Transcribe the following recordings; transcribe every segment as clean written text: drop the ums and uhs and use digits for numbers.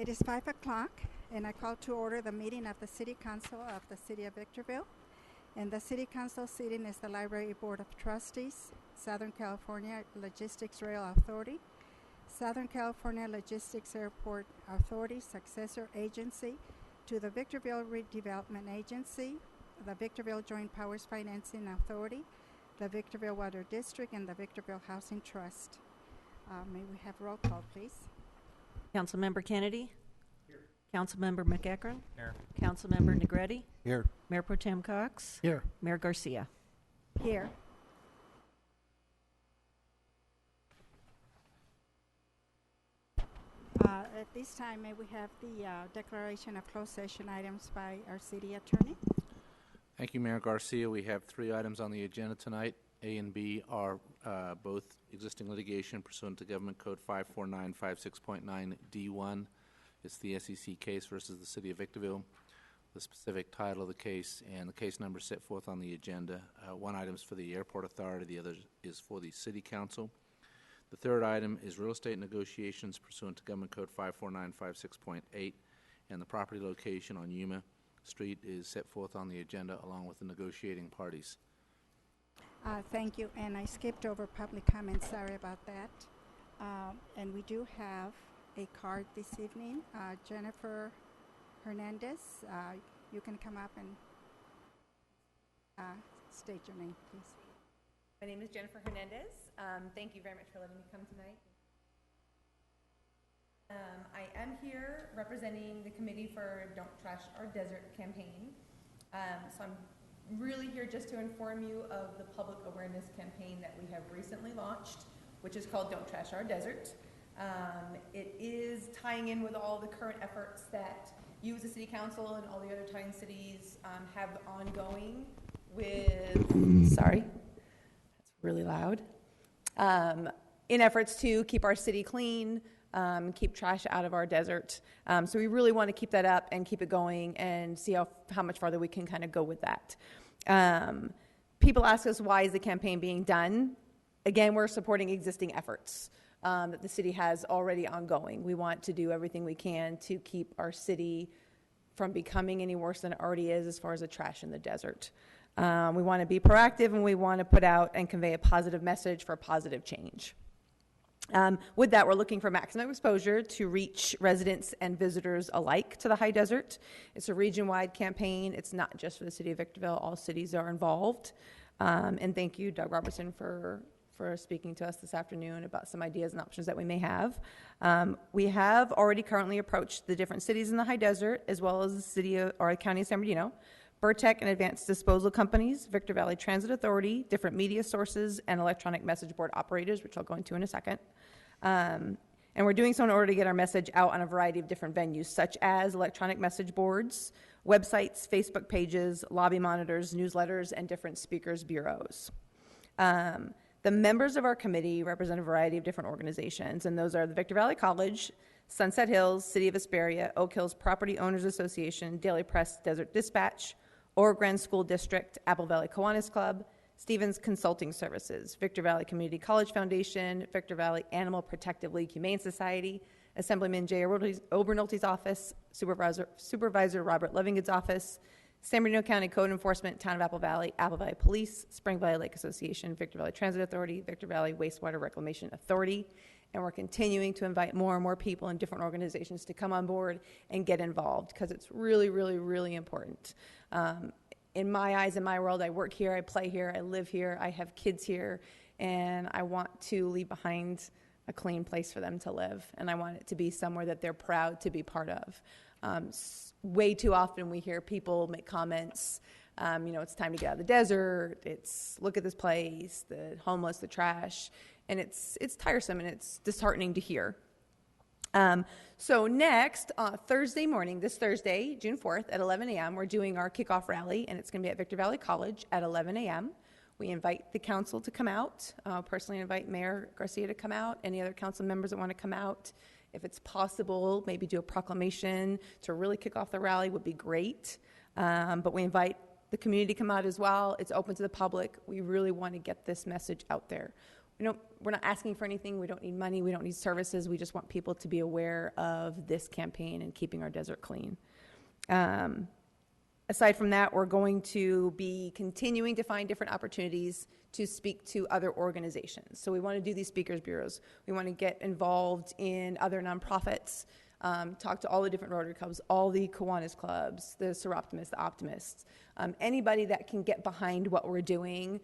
It is 5 o'clock, and I call to order the meeting of the City Council of the City of Victorville. And the City Council seating is the Library Board of Trustees, Southern California Logistics Rail Authority, Southern California Logistics Airport Authority, successor agency to the Victorville Redevelopment Agency, the Victorville Joint Powers Financing Authority, the Victorville Water District, and the Victorville Housing Trust. May we have roll call, please? Councilmember Kennedy? Here. Councilmember McEachern? Here. Councilmember Negretti? Here. Mayor Pro Tem Cox? Here. Mayor Garcia? Here. At this time, may we have the declaration of closed session items by our city attorney? Thank you, Mayor Garcia. We have 3 items on the agenda tonight. A and B are both existing litigation pursuant to Government Code 54956.9 D1. It's the SEC case versus the City of Victorville. The specific title of the case and the case number set forth on the agenda. One item is for the Airport Authority. The other is for the City Council. The third item is real estate negotiations pursuant to Government Code 54956.8, and the property location on Yuma Street is set forth on the agenda along with the negotiating parties. Thank you, and I skipped over public comments. Sorry about that. And we do have a card this evening. Jennifer Hernandez, you can come up and state your name, please. My name is Jennifer Hernandez. Thank you very much for letting me come tonight. I am here representing the Committee for Don't Trash Our Desert campaign. So I'm really here just to inform you of the public awareness campaign that we have recently launched, which is called Don't Trash Our Desert. It is tying in with all the current efforts that you as a city council and all the other tying cities have ongoing with, sorry, that's really loud, in efforts to keep our city clean, keep trash out of our desert. So we really want to keep that up and keep it going and see how much farther we can kind of go with that. People ask us, why is the campaign being done? Again, we're supporting existing efforts that the city has already ongoing. We want to do everything we can to keep our city from becoming any worse than it already is as far as the trash in the desert. We want to be proactive, and we want to put out and convey a positive message for positive change. With that, we're looking for maximum exposure to reach residents and visitors alike to the high desert. It's a region-wide campaign. It's not just for the city of Victorville. All cities are involved. And thank you, Doug Robertson, for speaking to us this afternoon about some ideas and options that we may have. We have already currently approached the different cities in the high desert, as well as the city or county of San Bernardino, Burtec and Advanced Disposal Companies, Victor Valley Transit Authority, different media sources, and electronic message board operators, which I'll go into in a second. And we're doing so in order to get our message out on a variety of different venues, such as electronic message boards, websites, Facebook pages, lobby monitors, newsletters, and different speakers bureaus. The members of our committee represent a variety of different organizations, and those are the Victor Valley College, Sunset Hills, City of Hesperia, Oak Hills Property Owners Association, Daily Press Desert Dispatch, Oro Grande School District, Apple Valley Kiwanis Club, Stevens Consulting Services, Victor Valley Community College Foundation, Victor Valley Animal Protective League Humane Society, Assemblyman Jay Obernolte's office, Supervisor Robert Levingood's office, San Bernardino County Code Enforcement, Town of Apple Valley Police, Spring Valley Lake Association, Victor Valley Transit Authority, Victor Valley Wastewater Reclamation Authority, and we're continuing to invite more and more people and different organizations to come on board and get involved because it's really, really, really important. In my eyes, in my world, I work here, I play here, I live here, I have kids here, and I want to leave behind a clean place for them to live, and I want it to be somewhere that they're proud to be part of. Way too often we hear people make comments, it's time to get out of the desert, it's look at this place, the homeless, the trash, and it's tiresome and it's disheartening to hear. So next, Thursday morning, this Thursday, June 4th at 11 a.m., we're doing our kickoff rally, and it's going to be at Victor Valley College at 11 a.m. We invite the council to come out. Personally invite Mayor Garcia to come out, any other council members that want to come out. If it's possible, maybe do a proclamation to really kick off the rally would be great. But we invite the community to come out as well. It's open to the public. We really want to get this message out there. we're not asking for anything. We don't need money. We don't need services. We just want people to be aware of this campaign and keeping our desert clean. Aside from that, we're going to be continuing to find different opportunities to speak to other organizations. So we want to do these speakers bureaus. We want to get involved in other nonprofits, talk to all the different Rotary clubs, all the Kiwanis clubs, the Seroptimists, the Optimists, anybody that can get behind what we're doing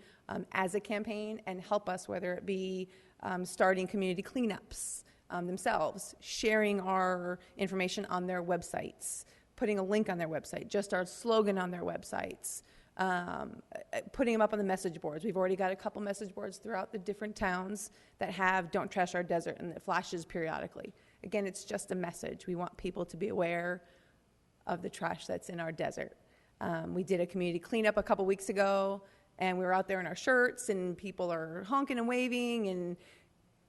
as a campaign and help us, whether it be starting community cleanups themselves, sharing our information on their websites, putting a link on their website, just our slogan on their websites, putting them up on the message boards. We've already got a couple message boards throughout the different towns that have "Don't Trash Our Desert" and it flashes periodically. Again, it's just a message. We want people to be aware of the trash that's in our desert. We did a community cleanup a couple weeks ago, and we were out there in our shirts, and people are honking and waving, and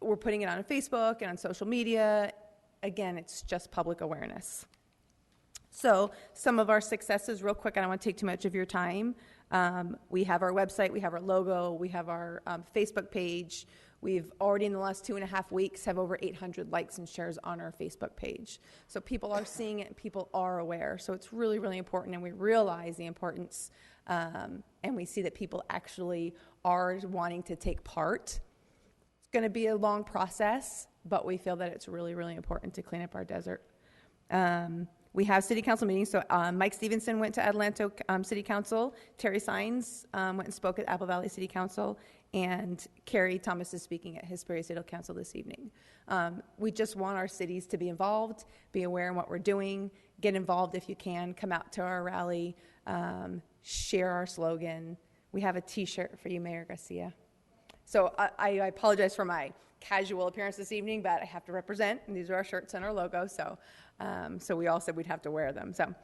we're putting it on Facebook and on social media. Again, it's just public awareness. So some of our successes, real quick, I don't want to take too much of your time. We have our website, we have our logo, we have our Facebook page. We've already in the last 2.5 weeks have over 800 likes and shares on our Facebook page. So people are seeing it and people are aware. So it's really, really important, and we realize the importance, and we see that people actually are wanting to take part. It's going to be a long process, but we feel that it's really, really important to clean up our desert. We have city council meetings. So Mike Stevenson went to Adelanto City Council. Terry Sines went and spoke at Apple Valley City Council. And Kerry Thomas is speaking at Hesperia City Council this evening. We just want our cities to be involved, be aware of what we're doing, get involved if you can, come out to our rally, share our slogan. We have a T-shirt for you, Mayor Garcia. So I apologize for my casual appearance this evening, but I have to represent, and these are our shirts and our logo, so we all said we'd have to wear them. So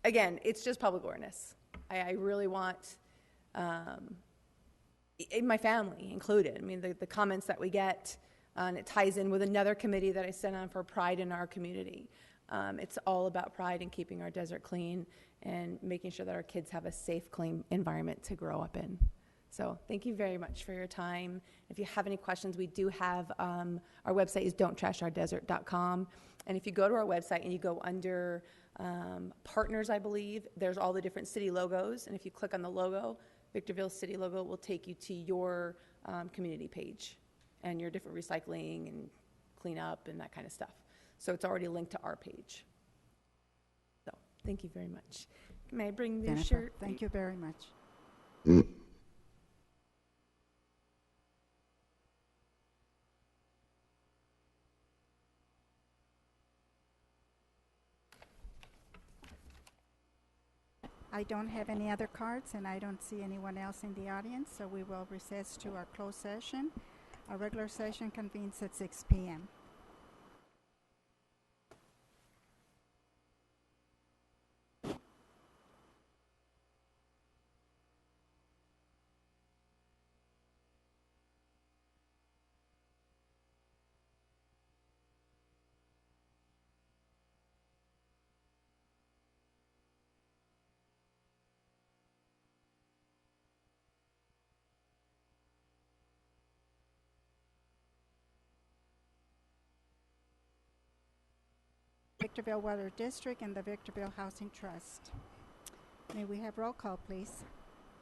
again, it's just public awareness. I really want my family included. I mean, the comments that we get, and it ties in with another committee that I sent on for pride in our community. It's all about pride and keeping our desert clean and making sure that our kids have a safe, clean environment to grow up in. So thank you very much for your time. If you have any questions, we do have, our website is don'ttrashourdesert.com. And if you go to our website and you go under partners, I believe, there's all the different city logos. And if you click on the logo, Victorville City logo will take you to your community page and your different recycling and cleanup and that kind of stuff. So it's already linked to our page. So thank you very much. May I bring the Jennifer, shirt? thank you very much. I don't have any other cards, and I don't see anyone else in the audience, so we will recess to our closed session. Our regular session convenes at 6 p.m. Victorville Water District and the Victorville Housing Trust. May we have roll call, please?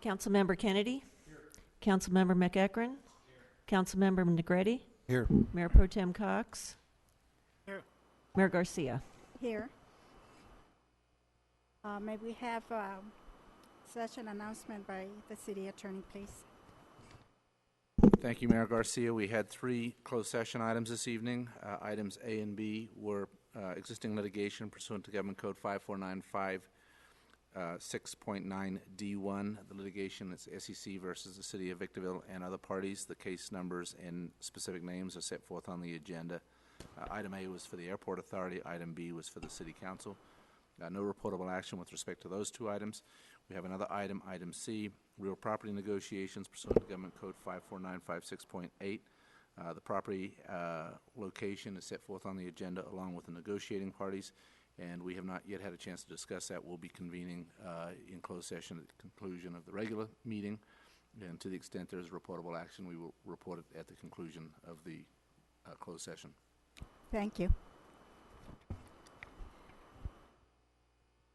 Councilmember Kennedy? Here. Councilmember McEachron? Here. Councilmember Negretti? Here. Mayor Pro Tem Cox? Here. Mayor Garcia? Here. May we have session announcement by the city attorney, please? Thank you, Mayor Garcia. We had 3 closed session items this evening. Items A and B were existing litigation pursuant to Government Code 5495, 6.9D1. The litigation is SEC versus the City of Victorville and other parties. The case numbers and specific names are set forth on the agenda. Item A was for the Airport Authority. Item B was for the City Council. No reportable action with respect to those 2 items. We have another item, item C, real property negotiations pursuant to Government Code 54956.8. The property location is set forth on the agenda along with the negotiating parties, and we have not yet had a chance to discuss that. We'll be convening in closed session at the conclusion of the regular meeting. And to the extent there's reportable action, we will report it at the conclusion of the closed session. Thank you.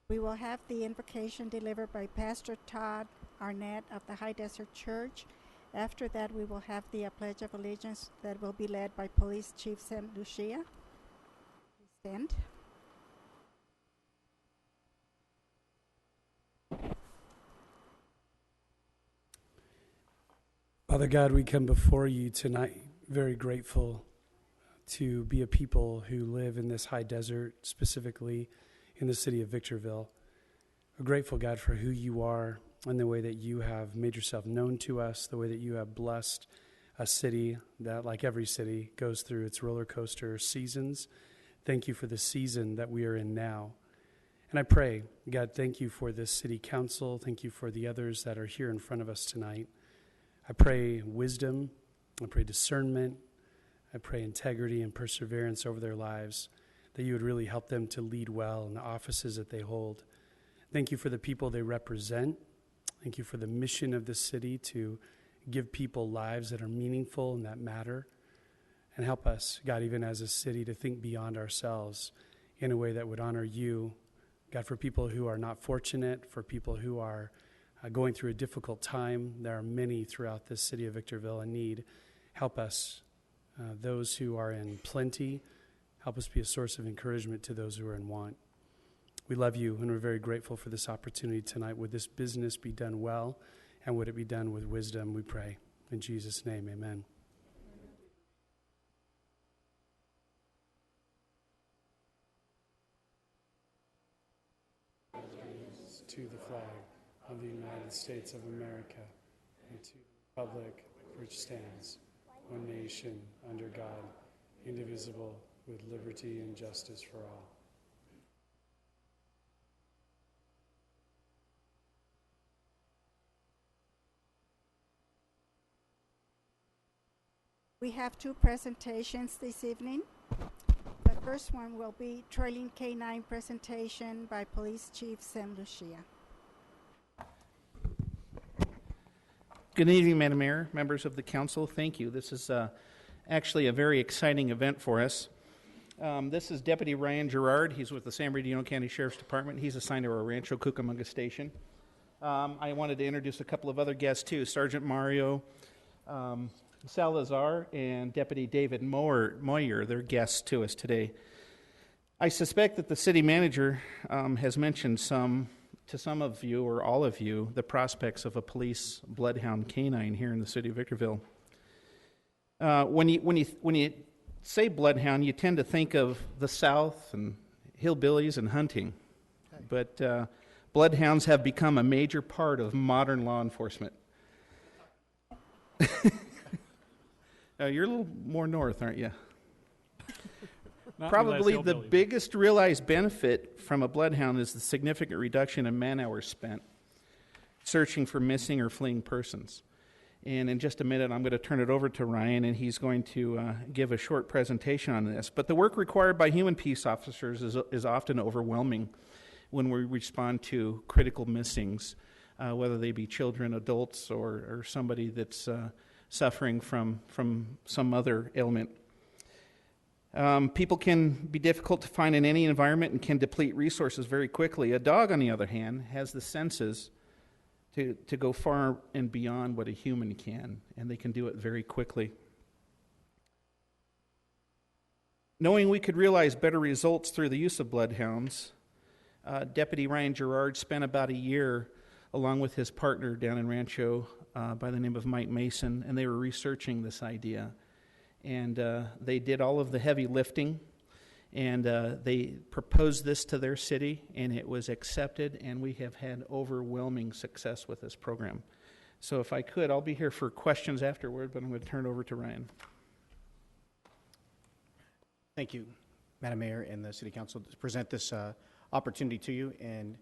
We will have the invocation delivered by Pastor Todd Arnett of the High Desert Church. After that, we will have the Pledge of Allegiance that will be led by Police Chief Sam Lucia. Please stand. Father God, we come before you tonight very grateful to be a people who live in this high desert, specifically in the city of Victorville. We're grateful, God, for who you are and the way that you have made yourself known to us, the way that you have blessed a city that, like every city, goes through its roller coaster seasons. Thank you for the season that we are in now. And I pray, God, thank you for this city council. Thank you for the others that are here in front of us tonight. I pray wisdom. I pray discernment. I pray integrity and perseverance over their lives, that you would really help them to lead well in the offices that they hold. Thank you for the people they represent. Thank you for the mission of this city to give people lives that are meaningful and that matter. And help us, God, even as a city, to think beyond ourselves in a way that would honor you. God, for people who are not fortunate, for people who are going through a difficult time, there are many throughout this city of Victorville in need. Help us, those who are in plenty, help us be a source of encouragement to those who are in want. We love you, and we're very grateful for this opportunity tonight. Would this business be done well, and would it be done with wisdom, we pray. In Jesus' name, amen. To the flag of the United States of America, and to the republic for which stands, one nation, under God, indivisible, with liberty and justice for all. We have two presentations this evening. The first one will be Trailing K-9 presentation by Police Chief Sam Lucia. Good evening, Madam Mayor, members of the council. Thank you. This is actually a very exciting event for us. This is Deputy Ryan Gerard. He's with the San Bernardino County Sheriff's Department. He's assigned to our Rancho Cucamonga station. I wanted to introduce a couple of other guests, too. Sergeant Mario Salazar and Deputy David Moyer. They're guests to us today. I suspect that the city manager has mentioned to some of you or all of you the prospects of a police bloodhound canine here in the city of Victorville. When you say bloodhound, you tend to think of the South and hillbillies and hunting, but bloodhounds have become a major part of modern law enforcement. You're a little more north, aren't you? Probably the biggest realized benefit from a bloodhound is the significant reduction in man-hours spent searching for missing or fleeing persons. And in just a minute, I'm going to turn it over to Ryan, and he's going to give a short presentation on this. But the work required by human peace officers is often overwhelming when we respond to critical missings, whether they be children, adults, or somebody that's suffering from some other ailment. People can be difficult to find in any environment and can deplete resources very quickly. A dog, on the other hand, has the senses to go far and beyond what a human can, and they can do it very quickly. Knowing we could realize better results through the use of bloodhounds, Deputy Ryan Gerard spent about a year along with his partner down in Rancho by the name of Mike Mason, and they were researching this idea. And they did all of the heavy lifting, and they proposed this to their city, and it was accepted, and we have had overwhelming success with this program. So if I could, I'll be here for questions afterward, but I'm going to turn it over to Ryan. Thank you, Madam Mayor and the City Council, to present this opportunity to you. And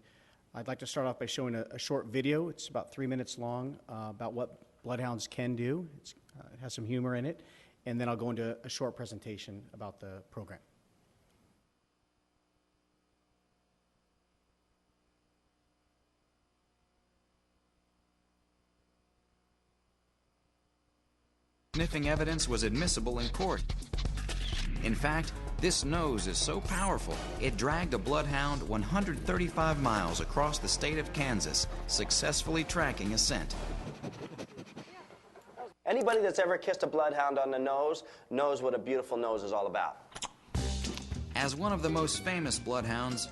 I'd like to start off by showing a short video. It's about 3 minutes long about what bloodhounds can do. It has some humor in it. And then I'll go into a short presentation about the program. sniffing evidence was admissible in court. In fact, this nose is so powerful, it dragged a bloodhound 135 miles across the state of Kansas, successfully tracking a scent. Anybody that's ever kissed a bloodhound on the nose knows what a beautiful nose is all about. As one of the most famous bloodhounds,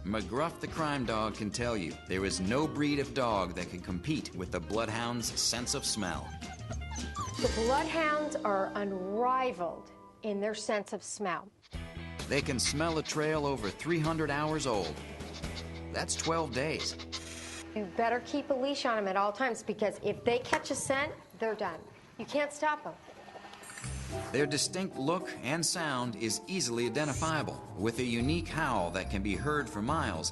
McGruff the crime dog can tell you there is no breed of dog that can compete with the bloodhound's sense of smell. The bloodhounds are unrivaled in their sense of smell. They can smell a trail over 300 hours old. That's 12 days. You better keep a leash on them at all times, because if they catch a scent, they're done. You can't stop them. Their distinct look and sound is easily identifiable, with a unique howl that can be heard for miles.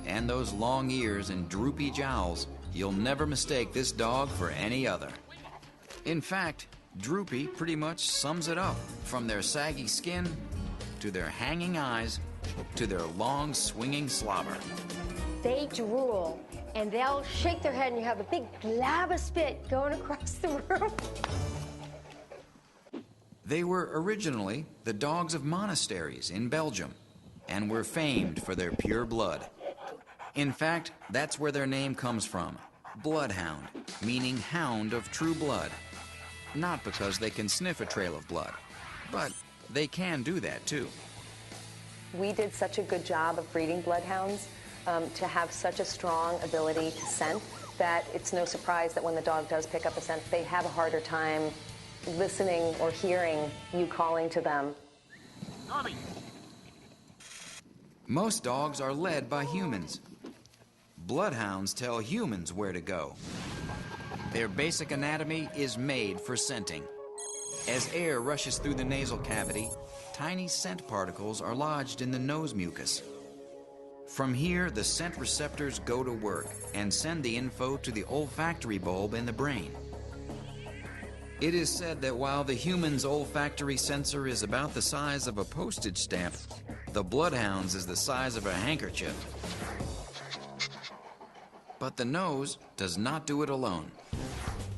And those long ears and droopy jowls, you'll never mistake this dog for any other. In fact, droopy pretty much sums it up, from their saggy skin, to their hanging eyes, to their long swinging slobber. They drool, and they'll shake their head, and you have a big glob of spit going across the room. They were originally the dogs of monasteries in Belgium, and were famed for their pure blood. In fact, that's where their name comes from, bloodhound, meaning hound of true blood. Not because they can sniff a trail of blood, but they can do that too. We did such a good job of breeding bloodhounds to have such a strong ability to scent that it's no surprise that when the dog does pick up a scent, they have a harder time listening or hearing you calling to them. Most dogs are led by humans. Bloodhounds tell humans where to go. Their basic anatomy is made for scenting. As air rushes through the nasal cavity, tiny scent particles are lodged in the nose mucus. From here, the scent receptors go to work and send the info to the olfactory bulb in the brain. It is said that while the human's olfactory sensor is about the size of a postage stamp, the bloodhound's is the size of a handkerchief. But the nose does not do it alone.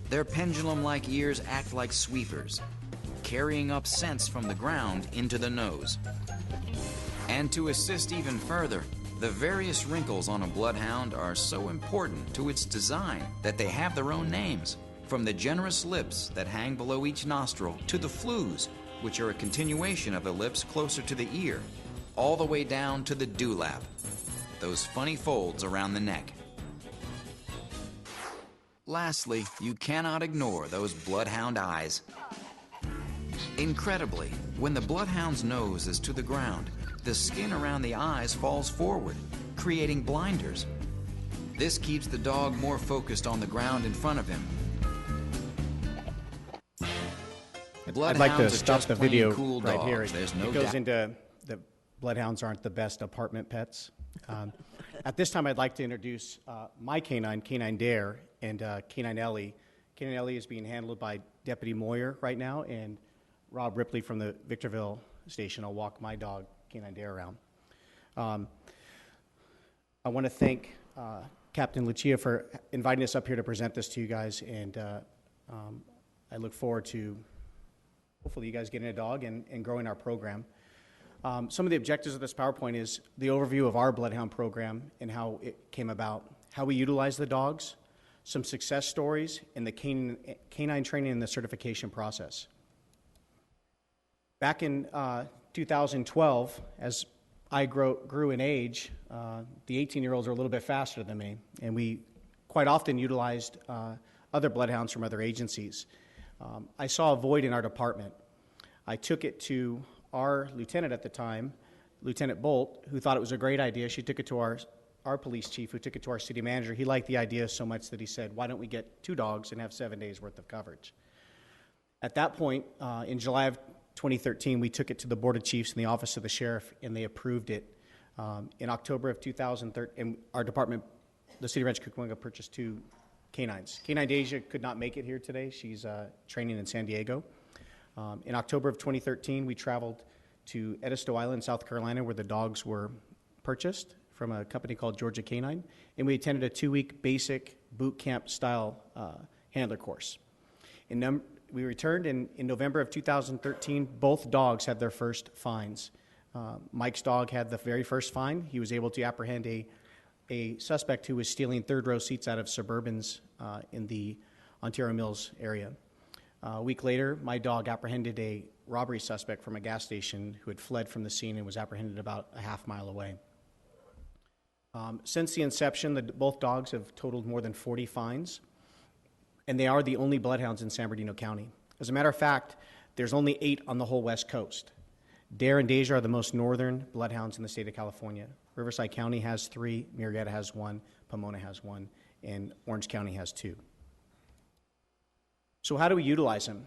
Their pendulum-like ears act like sweepers, carrying up scents from the ground into the nose. And to assist even further, the various wrinkles on a bloodhound are so important to its design that they have their own names, from the generous lips that hang below each nostril to the flews, which are a continuation of the lips closer to the ear, all the way down to the dewlap, those funny folds around the neck. Lastly, you cannot ignore those bloodhound eyes. Incredibly, when the bloodhound's nose is to the ground, the skin around the eyes falls forward, creating blinders. This keeps the dog more focused on the ground in front of him. I'd like to stop the video cool right dogs. here. There's no it goes doubt. into the bloodhounds aren't the best apartment pets. At this time, I'd like to introduce my canine, Canine Dare, and Canine Ellie. Canine Ellie is being handled by Deputy Moyer right now, and Rob Ripley from the Victorville station will walk my dog, Canine Dare, around. I want to thank Captain Lucia for inviting us up here to present this to you guys, and I look forward to hopefully you guys getting a dog and growing our program. Some of the objectives of this PowerPoint is the overview of our Bloodhound program and how it came about, how we utilize the dogs, some success stories, and the canine training and the certification process. Back in 2012, as I grew in age, the 18-year-olds are a little bit faster than me, and we quite often utilized other bloodhounds from other agencies. I saw a void in our department. I took it to our lieutenant at the time, Lieutenant Bolt, who thought it was a great idea. She took it to our police chief, who took it to our city manager. He liked the idea so much that he said, why don't we get 2 dogs and have 7 days worth of coverage? At that point, in July of 2013, we took it to the Board of Chiefs and the Office of the Sheriff, and they approved it. In October of 2013, our department, the City of Rancho Cucamonga, purchased 2 canines. Canine Deja could not make it here today. She's training in San Diego. In October of 2013, we traveled to Edisto Island, South Carolina, where the dogs were purchased from a company called Georgia Canine, and we attended a 2-week basic boot camp style handler course. We returned in November of 2013. Both dogs had their first fines. Mike's dog had the very first fine. He was able to apprehend a suspect who was stealing third-row seats out of Suburbans in the Ontario Mills area. A week later, my dog apprehended a robbery suspect from a gas station who had fled from the scene and was apprehended about a half mile away. Since the inception, both dogs have totaled more than 40 fines, and they are the only bloodhounds in San Bernardino County. As a matter of fact, there's only 8 on the whole West Coast. Dare and Deja are the most northern bloodhounds in the state of California. Riverside County has 3, Murrieta has 1, Pomona has 1, and Orange County has 2. So how do we utilize them?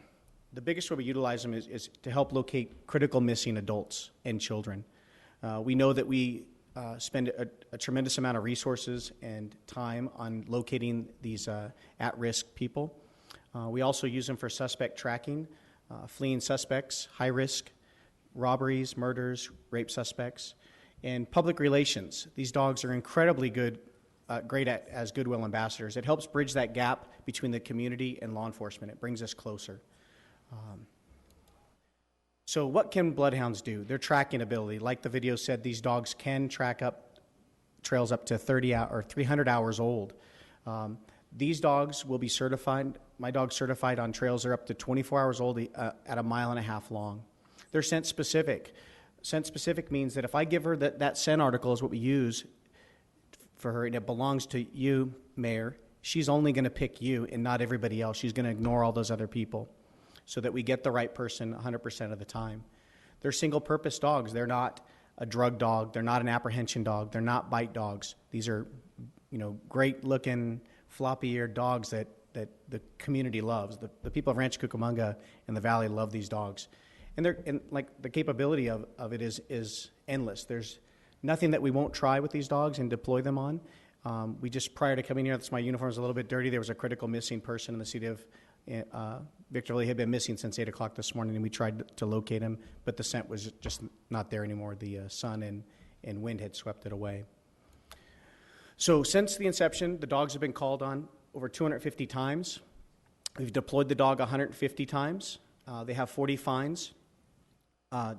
The biggest way we utilize them is to help locate critical missing adults and children. We know that we spend a tremendous amount of resources and time on locating these at-risk people. We also use them for suspect tracking, fleeing suspects, high risk, robberies, murders, rape suspects, and public relations. These dogs are incredibly great as goodwill ambassadors. It helps bridge that gap between the community and law enforcement. It brings us closer. So what can bloodhounds do? Their tracking ability, like the video said, these dogs can track up trails up to 300 hours old. These dogs will be certified. My dog's certified on trails that are up to 24 hours old at 1.5 miles long. They're scent specific. Scent specific means that if I give her that scent article is what we use for her, and it belongs to you, Mayor, she's only going to pick you and not everybody else. She's going to ignore all those other people so that we get the right person 100% of the time. They're single-purpose dogs. They're not a drug dog. They're not an apprehension dog. They're not bite dogs. These are, great-looking, floppy-eared dogs that the community loves. The people of Rancho Cucamonga and the Valley love these dogs. And the capability of it is endless. There's nothing that we won't try with these dogs and deploy them on. We just, prior to coming here, my uniform is a little bit dirty. There was a critical missing person in the city of Victorville. He had been missing since 8 o'clock this morning, and we tried to locate him, but the scent was just not there anymore. The sun and wind had swept it away. So since the inception, the dogs have been called on over 250 times. We've deployed the dog 150 times. They have 40 fines.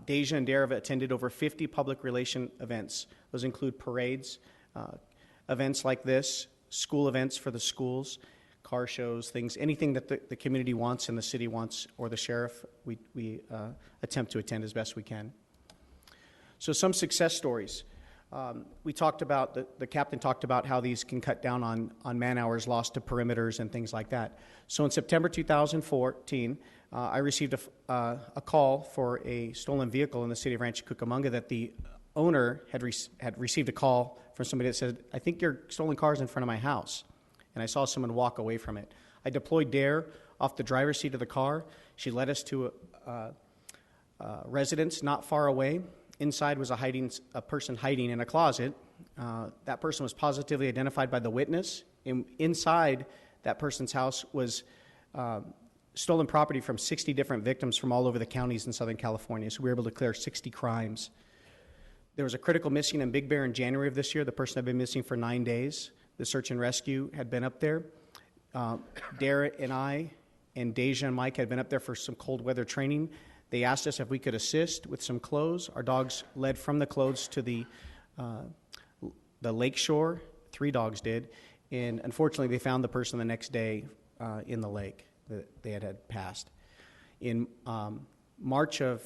Deja and Dare have attended over 50 public relation events. Those include parades, events like this, school events for the schools, car shows, anything that the community wants and the city wants, or the sheriff, we attempt to attend as best we can. So some success stories. We talked about, the captain talked about how these can cut down on man hours lost to perimeters and things like that. So in September 2014, I received a call for a stolen vehicle in the city of Rancho Cucamonga that the owner had received a call from somebody that said, "I think your stolen car is in front of my house." And I saw someone walk away from it. I deployed Dare off the driver's seat of the car. She led us to a residence not far away. Inside was a person hiding in a closet. That person was positively identified by the witness. Inside that person's house was stolen property from 60 different victims from all over the counties in Southern California. So we were able to clear 60 crimes. There was a critical missing in Big Bear in January of this year. The person had been missing for 9 days. The search and rescue had been up there. Dare and I and Deja and Mike had been up there for some cold weather training. They asked us if we could assist with some clothes. Our dogs led from the clothes to the lake shore. 3 dogs did. And unfortunately, they found the person the next day in the lake that they had passed. In March of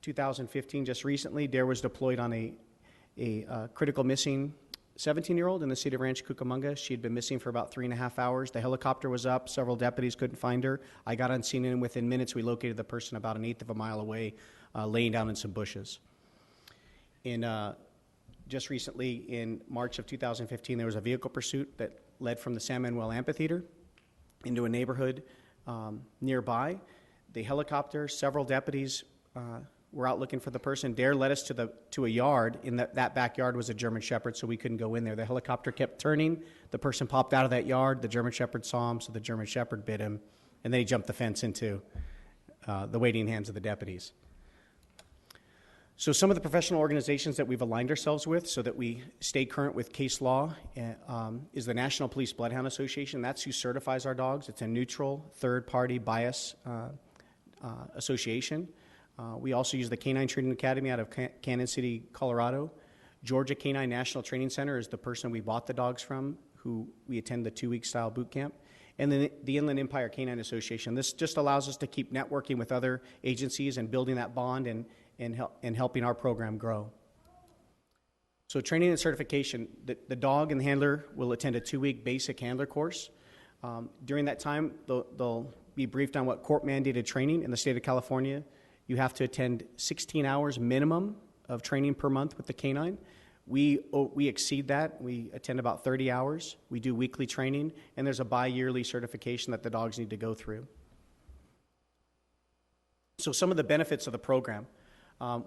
2015, just recently, Dare was deployed on a critical missing 17-year-old in the city of Rancho Cucamonga. She had been missing for about 3.5 hours. The helicopter was up. Several deputies couldn't find her. I got on scene, and within minutes, we located the person about 1/8 of a mile away, laying down in some bushes. Just recently, in March of 2015, there was a vehicle pursuit that led from the San Manuel Amphitheater into a neighborhood nearby. The helicopter, several deputies were out looking for the person. Dare led us to a yard. In that backyard was a German Shepherd, so we couldn't go in there. The helicopter kept turning. The person popped out of that yard. The German Shepherd saw him, so the German Shepherd bit him, and then he jumped the fence into the waiting hands of the deputies. So some of the professional organizations that we've aligned ourselves with so that we stay current with case law is the National Police Bloodhound Association. That's who certifies our dogs. It's a neutral, third-party bias association. We also use the Canine Training Academy out of Cannon City, Colorado. Georgia Canine National Training Center is the person we bought the dogs from, who we attend the 2-week style boot camp. And then the Inland Empire Canine Association. This just allows us to keep networking with other agencies and building that bond and helping our program grow. So training and certification, the dog and the handler will attend a 2-week basic handler course. During that time, they'll be briefed on what court-mandated training in the state of California. You have to attend 16 hours minimum of training per month with the canine. We exceed that. We attend about 30 hours. We do weekly training, and there's a bi-yearly certification that the dogs need to go through. So some of the benefits of the program.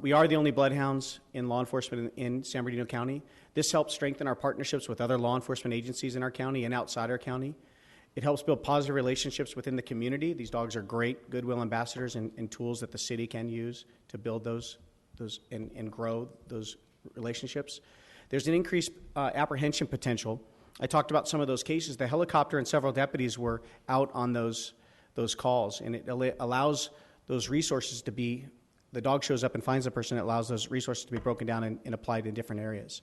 We are the only bloodhounds in law enforcement in San Bernardino County. This helps strengthen our partnerships with other law enforcement agencies in our county and outside our county. It helps build positive relationships within the community. These dogs are great goodwill ambassadors and tools that the city can use to build those and grow those relationships. There's an increased apprehension potential. I talked about some of those cases. The helicopter and several deputies were out on those calls, and it allows those resources to be, the dog shows up and finds the person, it allows those resources to be broken down and applied in different areas.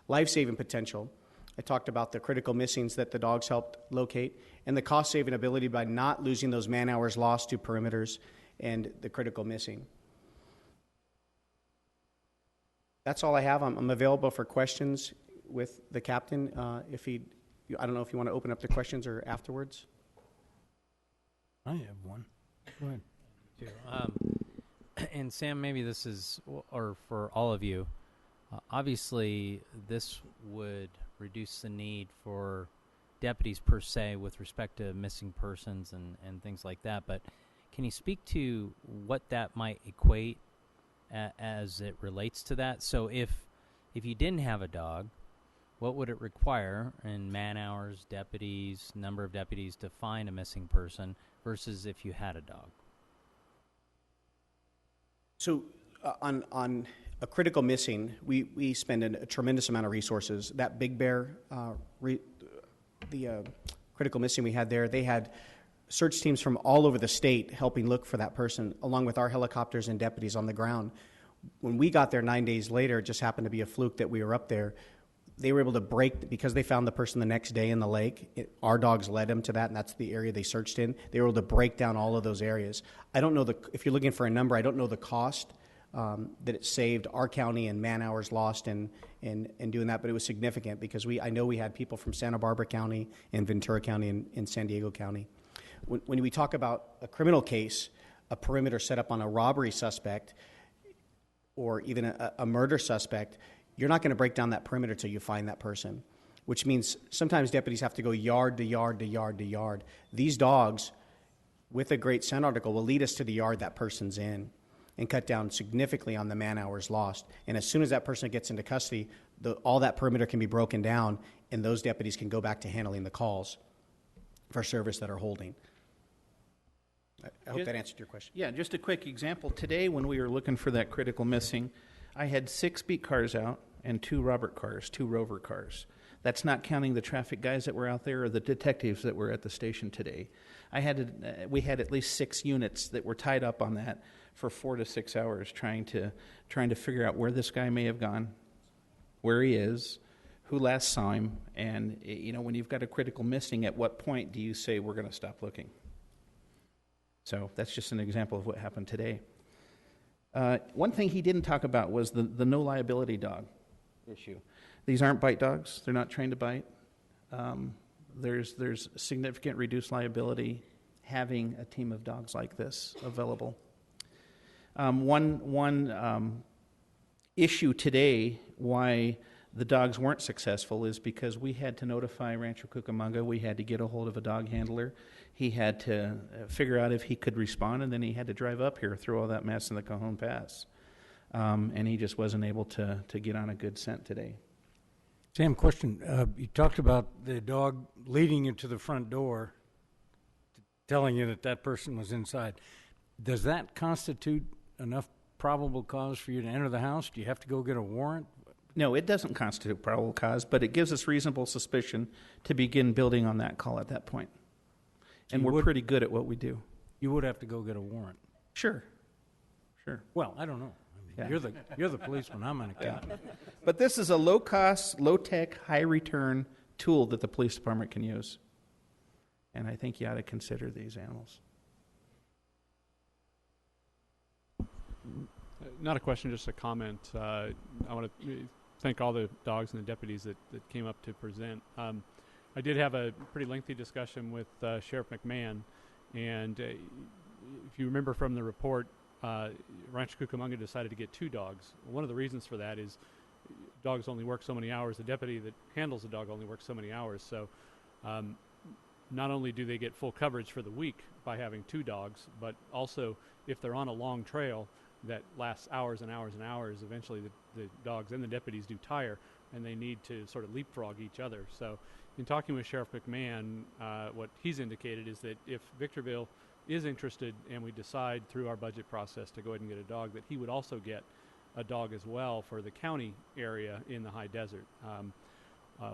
Life-saving potential. I talked about the critical missings that the dogs helped locate, and the cost-saving ability by not losing those man-hours lost to perimeters and the critical missing. That's all I have. I'm available for questions with the captain. I don't know if you want to open up the questions or afterwards. I have one. Go ahead. And Sam, maybe this is, or for all of you, obviously this would reduce the need for deputies per se with respect to missing persons and things like that, but can you speak to what that might equate as it relates to that? So if you didn't have a dog, what would it require in man-hours, deputies, number of deputies to find a missing person versus if you had a dog? So on a critical missing, we spend a tremendous amount of resources. That Big Bear, the critical missing we had there, they had search teams from all over the state helping look for that person, along with our helicopters and deputies on the ground. When we got there 9 days later, it just happened to be a fluke that we were up there. They were able to break, because they found the person the next day in the lake. Our dogs led them to that, and that's the area they searched in. They were able to break down all of those areas. I don't know if you're looking for a number, I don't know the cost that it saved our county and man-hours lost in doing that, but it was significant because I know we had people from Santa Barbara County and Ventura County and San Diego County. When we talk about a criminal case, a perimeter set up on a robbery suspect or even a murder suspect, you're not going to break down that perimeter till you find that person, which means sometimes deputies have to go yard to yard to yard to yard. These dogs, with a great scent article, will lead us to the yard that person's in and cut down significantly on the man-hours lost. And as soon as that person gets into custody, all that perimeter can be broken down, and those deputies can go back to handling the calls for service that are holding. I hope that answered your question. Yeah, just a quick example. Today, when we were looking for that critical missing, I had 6 beat cars out and 2 Robert cars, 2 Rover cars. That's not counting the traffic guys that were out there or the detectives that were at the station today. We had at least 6 units that were tied up on that for 4 to 6 hours trying to figure out where this guy may have gone, where he is, who last saw him, and when you've got a critical missing, at what point do you say we're going to stop looking? So that's just an example of what happened today. One thing he didn't talk about was the no liability dog issue. These aren't bite dogs. They're not trained to bite. There's significant reduced liability having a team of dogs like this available. One issue today why the dogs weren't successful is because we had to notify Rancho Cucamonga. We had to get a hold of a dog handler. He had to figure out if he could respond, and then he had to drive up here through all that mess in the Cajon Pass. And he just wasn't able to get on a good scent today. Sam, question. You talked about the dog leading you to the front door, telling you that person was inside. Does that constitute enough probable cause for you to enter the house? Do you have to go get a warrant? No, it doesn't constitute probable cause, but it gives us reasonable suspicion to begin building on that call at that point. And we're pretty good at what we do. You would have to go get a warrant. Sure. Well, I don't know. I mean, you're the policeman. I'm an accountant. But this is a low-cost, low-tech, high-return tool that the police department can use. And I think you ought to consider these animals. Not a question, just a comment. I want to thank all the dogs and the deputies that came up to present. I did have a pretty lengthy discussion with Sheriff McMahon, and if you remember from the report, Rancho Cucamonga decided to get 2 dogs. One of the reasons for that is dogs only work so many hours. The deputy that handles the dog only works so many hours. So not only do they get full coverage for the week by having 2 dogs, but also if they're on a long trail that lasts hours and hours and hours, eventually the dogs and the deputies do tire, and they need to sort of leapfrog each other. So in talking with Sheriff McMahon, what he's indicated is that if Victorville is interested and we decide through our budget process to go ahead and get a dog, that he would also get a dog as well for the county area in the high desert.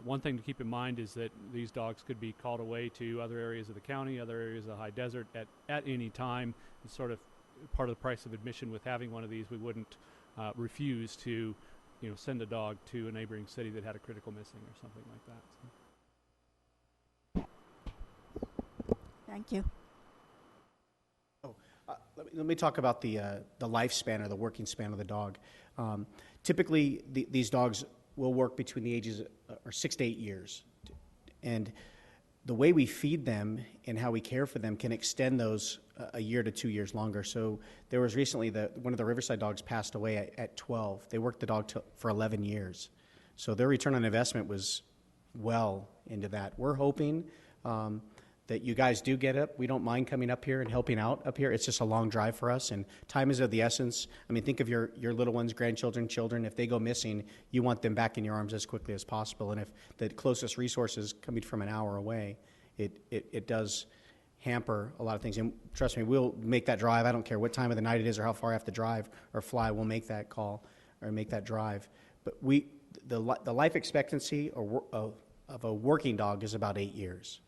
One thing to keep in mind is that these dogs could be called away to other areas of the county, other areas of the high desert at any time. It's sort of part of the price of admission with having one of these. We wouldn't refuse to send a dog to a neighboring city that had a critical missing or something like that. So. Thank you. Let me talk about the lifespan or the working span of the dog. Typically, these dogs will work between the ages of 6 to 8 years. And the way we feed them and how we care for them can extend those a year to 2 years longer. So there was recently one of the Riverside dogs passed away at 12. They worked the dog for 11 years. So their return on investment was well into that. We're hoping that you guys do get up. We don't mind coming up here and helping out up here. It's just a long drive for us, and time is of the essence. I mean, think of your little ones, grandchildren, children. If they go missing, you want them back in your arms as quickly as possible. And if the closest resource is coming from an hour away, it does hamper a lot of things. And trust me, we'll make that drive. I don't care what time of the night it is or how far I have to drive or fly. We'll make that call or make that drive. But the life expectancy of a working dog is about 8 years.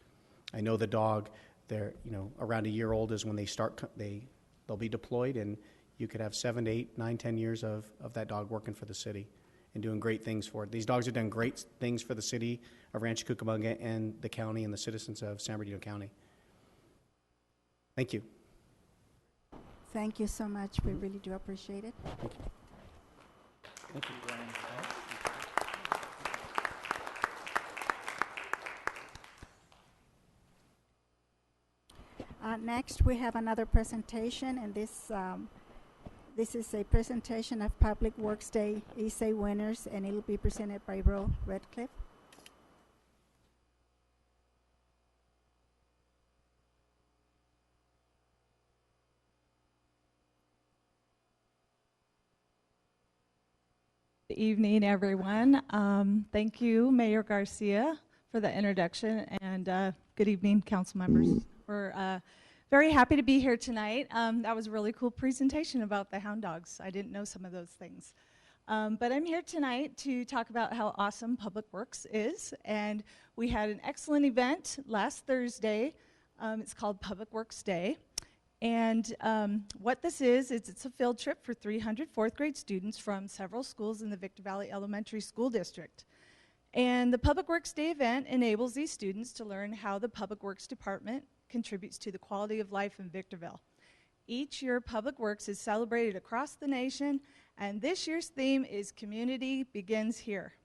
I know the dog, they're around a year old is when they'll be deployed, and you could have 7 to 8, 9, 10 years of that dog working for the city and doing great things for it. These dogs have done great things for the city of Rancho Cucamonga and the county and the citizens of San Bernardino County. Thank you. Thank you so much. We really do appreciate it. Thank you. Thank you, Brian. Next, we have another presentation, and this is a presentation of Public Works Day ESA winners, and it will be presented by Ro Redcliffe. Good evening, everyone. Thank you, Mayor Garcia, for the introduction, and good evening, council members. We're very happy to be here tonight. That was a really cool presentation about the hound dogs. I didn't know some of those things. But I'm here tonight to talk about how awesome Public Works is. And we had an excellent event last Thursday. It's called Public Works Day. And what this is it's a field trip for 300 fourth grade students from several schools in the Victor Valley Elementary School District. And the Public Works Day event enables these students to learn how the Public Works Department contributes to the quality of life in Victorville. Each year, Public Works is celebrated across the nation, and this year's theme is Community Begins Here.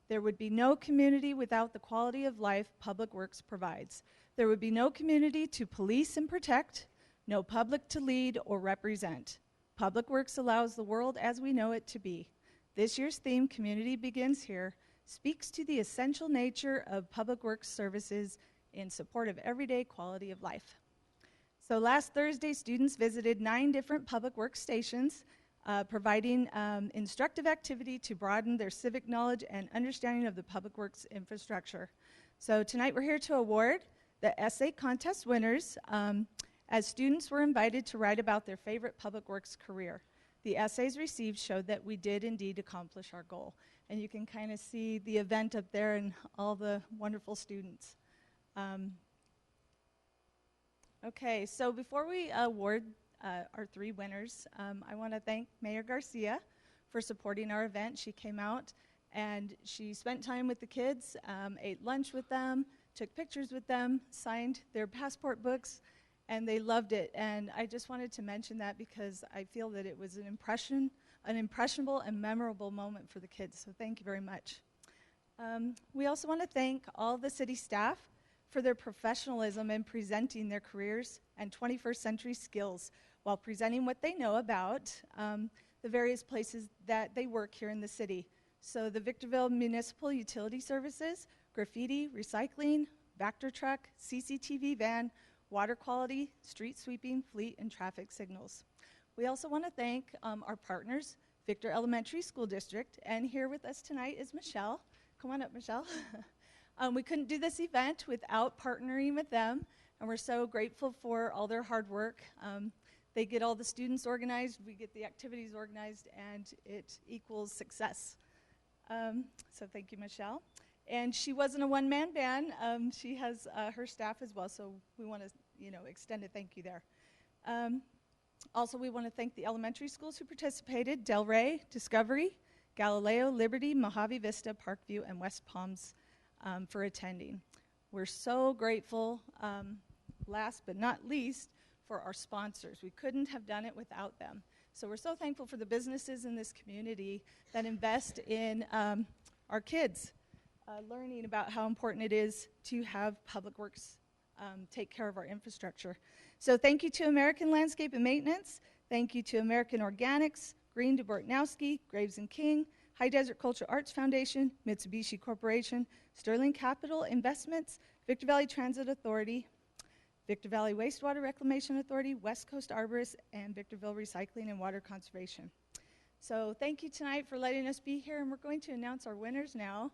There would be no community without the quality of life Public Works provides. There would be no community to police and protect, no public to lead or represent. Public Works allows the world as we know it to be. This year's theme, Community Begins Here, speaks to the essential nature of Public Works services in support of everyday quality of life. So last Thursday, students visited 9 different Public Works stations, providing instructive activity to broaden their civic knowledge and understanding of the Public Works infrastructure. So tonight we're here to award the essay contest winners as students were invited to write about their favorite Public Works career. the essays received showed that we did indeed accomplish our goal. And you can kind of see the event up there and all the wonderful students. Okay, so before we award our 3 winners, I want to thank Mayor Garcia for supporting our event. She came out and she spent time with the kids, ate lunch with them, took pictures with them, signed their passport books, and they loved it. And I just wanted to mention that because I feel that it was an impressionable and memorable moment for the kids. So thank you very much. We also want to thank all the city staff for their professionalism in presenting their careers and 21st century skills while presenting what they know about the various places that they work here in the city. So the Victorville Municipal Utility Services, graffiti, recycling, Vector truck, CCTV van, water quality, street sweeping, fleet, and traffic signals. We also want to thank our partners, Victor Elementary School District, and here with us tonight is Michelle. Come on up, Michelle. We couldn't do this event without partnering with them, and we're so grateful for all their hard work. They get all the students organized, we get the activities organized, and it equals success. So thank you, Michelle. And she wasn't a one-man band. She has her staff as well, so we want to, extend a thank you there. Also, we want to thank the elementary schools who participated: Delray, Discovery, Galileo, Liberty, Mojave Vista, Parkview, and West Palms for attending. We're so grateful, last but not least, for our sponsors. We couldn't have done it without them. So we're so thankful for the businesses in this community that invest in our kids, learning about how important it is to have Public Works take care of our infrastructure. So thank you to American Landscape and Maintenance. Thank you to American Organics, Green Dubort-Nowski, Graves and King, High Desert Cultural Arts Foundation, Mitsubishi Corporation, Sterling Capital Investments, Victor Valley Transit Authority, Victor Valley Wastewater Reclamation Authority, West Coast Arborists, and Victorville Recycling and Water Conservation. So thank you tonight for letting us be here, and we're going to announce our winners now.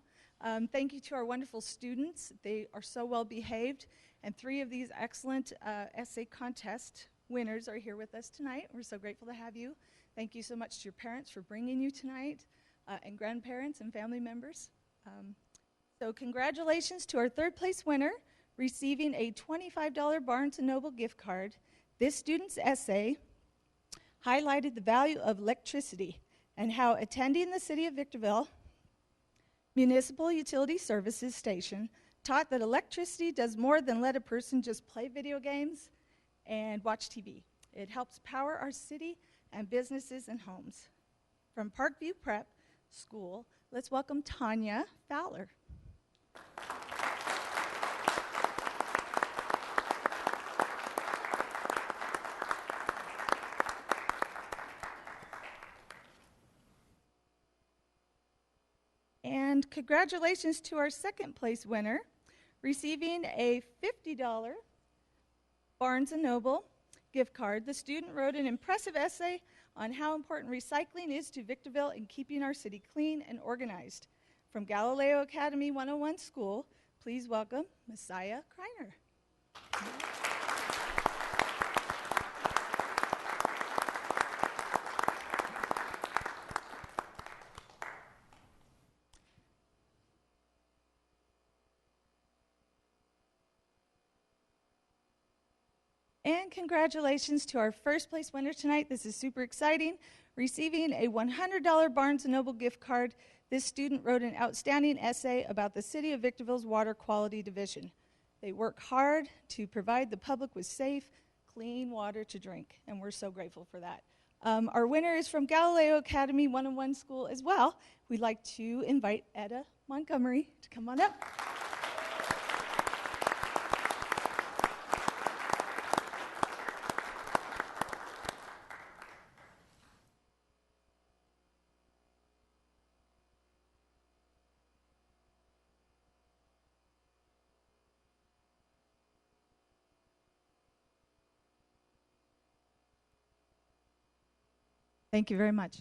Thank you to our wonderful students. They are so well behaved, and 3 of these excellent essay contest winners are here with us tonight. We're so grateful to have you. Thank you so much to your parents for bringing you tonight, and grandparents and family members. So congratulations to our 3rd place winner, receiving a $25 Barnes & Noble gift card. This student's essay highlighted the value of electricity and how attending the City of Victorville Municipal Utility Services Station taught that electricity does more than let a person just play video games and watch TV. It helps power our city and businesses and homes. From Parkview Prep School, let's welcome Tanya Fowler. And congratulations to our 2nd place winner, receiving a $50 Barnes & Noble gift card. The student wrote an impressive essay on how important recycling is to Victorville in keeping our city clean and organized. From Galileo Academy 101 School, please welcome Messiah Kreiner. And congratulations to our 1st place winner tonight. This is super exciting. Receiving a $100 Barnes & Noble gift card, this student wrote an outstanding essay about the City of Victorville's Water Quality Division. They work hard to provide the public with safe, clean water to drink, and we're so grateful for that. Our winner is from Galileo Academy 101 School as well. We'd like to invite Etta Montgomery to come on up. Thank you very much.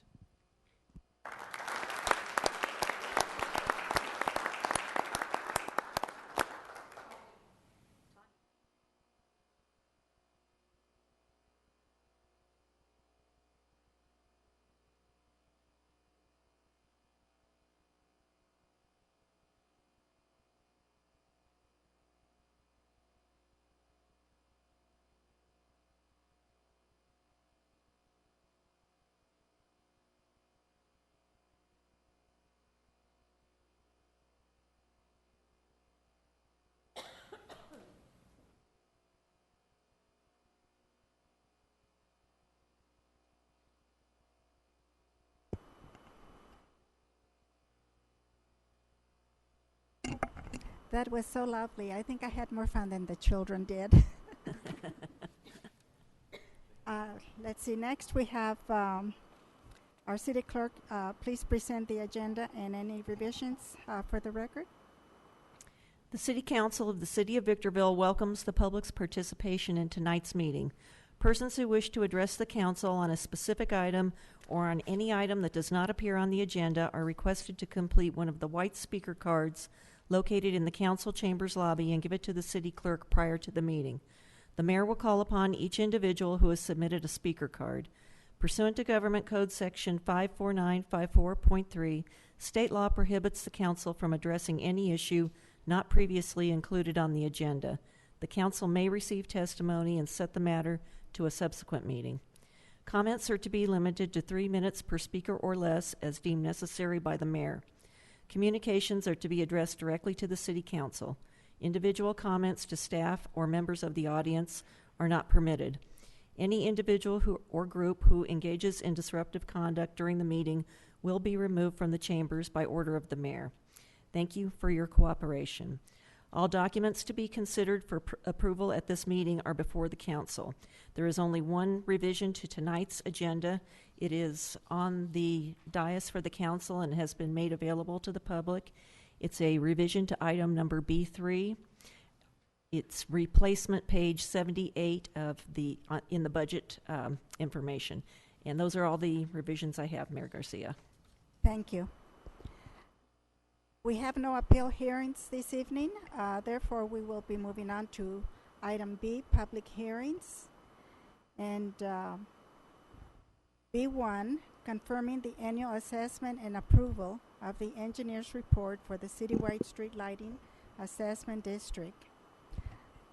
That was so lovely. I think I had more fun than the children did. Let's see, next we have our city clerk. Please present the agenda and any revisions for the record. The City Council of the City of Victorville welcomes the public's participation in tonight's meeting. Persons who wish to address the council on a specific item or on any item that does not appear on the agenda are requested to complete one of the white speaker cards located in the council chambers lobby and give it to the city clerk prior to the meeting. The mayor will call upon each individual who has submitted a speaker card. Pursuant to Government Code Section 54954.3, state law prohibits the council from addressing any issue not previously included on the agenda. The council may receive testimony and set the matter to a subsequent meeting. Comments are to be limited to 3 minutes per speaker or less as deemed necessary by the mayor. Communications are to be addressed directly to the city council. Individual comments to staff or members of the audience are not permitted. Any individual or group who engages in disruptive conduct during the meeting will be removed from the chambers by order of the mayor. Thank you for your cooperation. All documents to be considered for approval at this meeting are before the council. There is only one revision to tonight's agenda. It is on the dais for the council and has been made available to the public. It's a revision to item number B3. It's replacement page 78 of the in the budget information. And those are all the revisions I have, Mayor Garcia. Thank you. We have no appeal hearings this evening. Therefore, we will be moving on to item B, public hearings. And B1, confirming the annual assessment and approval of the engineer's report for the citywide street lighting assessment district.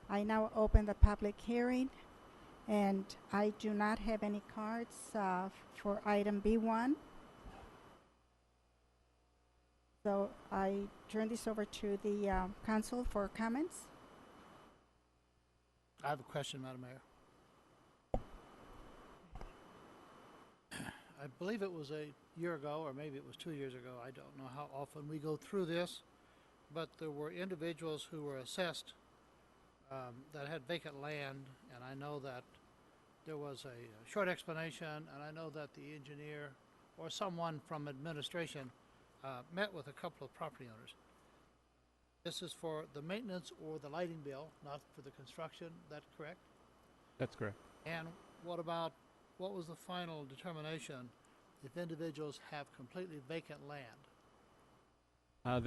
I now open the public hearing, and I do not have any cards for item B1. So I turn this over to the council for comments. I have a question, Madam Mayor. I believe it was a year ago, or maybe it was 2 years ago. I don't know how often we go through this, but there were individuals who were assessed that had vacant land, and I know that there was a short explanation, and I know that the engineer or someone from administration met with a couple of property owners. This is for the maintenance or the lighting bill, not for the construction. That's correct? That's correct. And what was the final determination if individuals have completely vacant land? I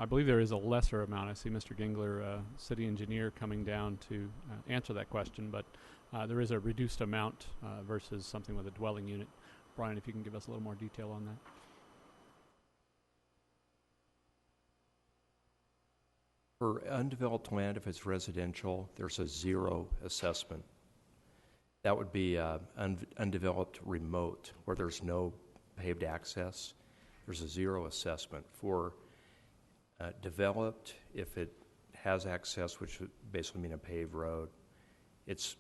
believe there is a lesser amount. I see Mr. Gingler, city engineer, coming down to answer that question, but there is a reduced amount versus something with a dwelling unit. Brian, if you can give us a little more detail on that. For undeveloped land, if it's residential, there's a zero assessment. That would be undeveloped remote, where there's no paved access. There's a zero assessment. For developed, if it has access, which would basically mean a paved road, it's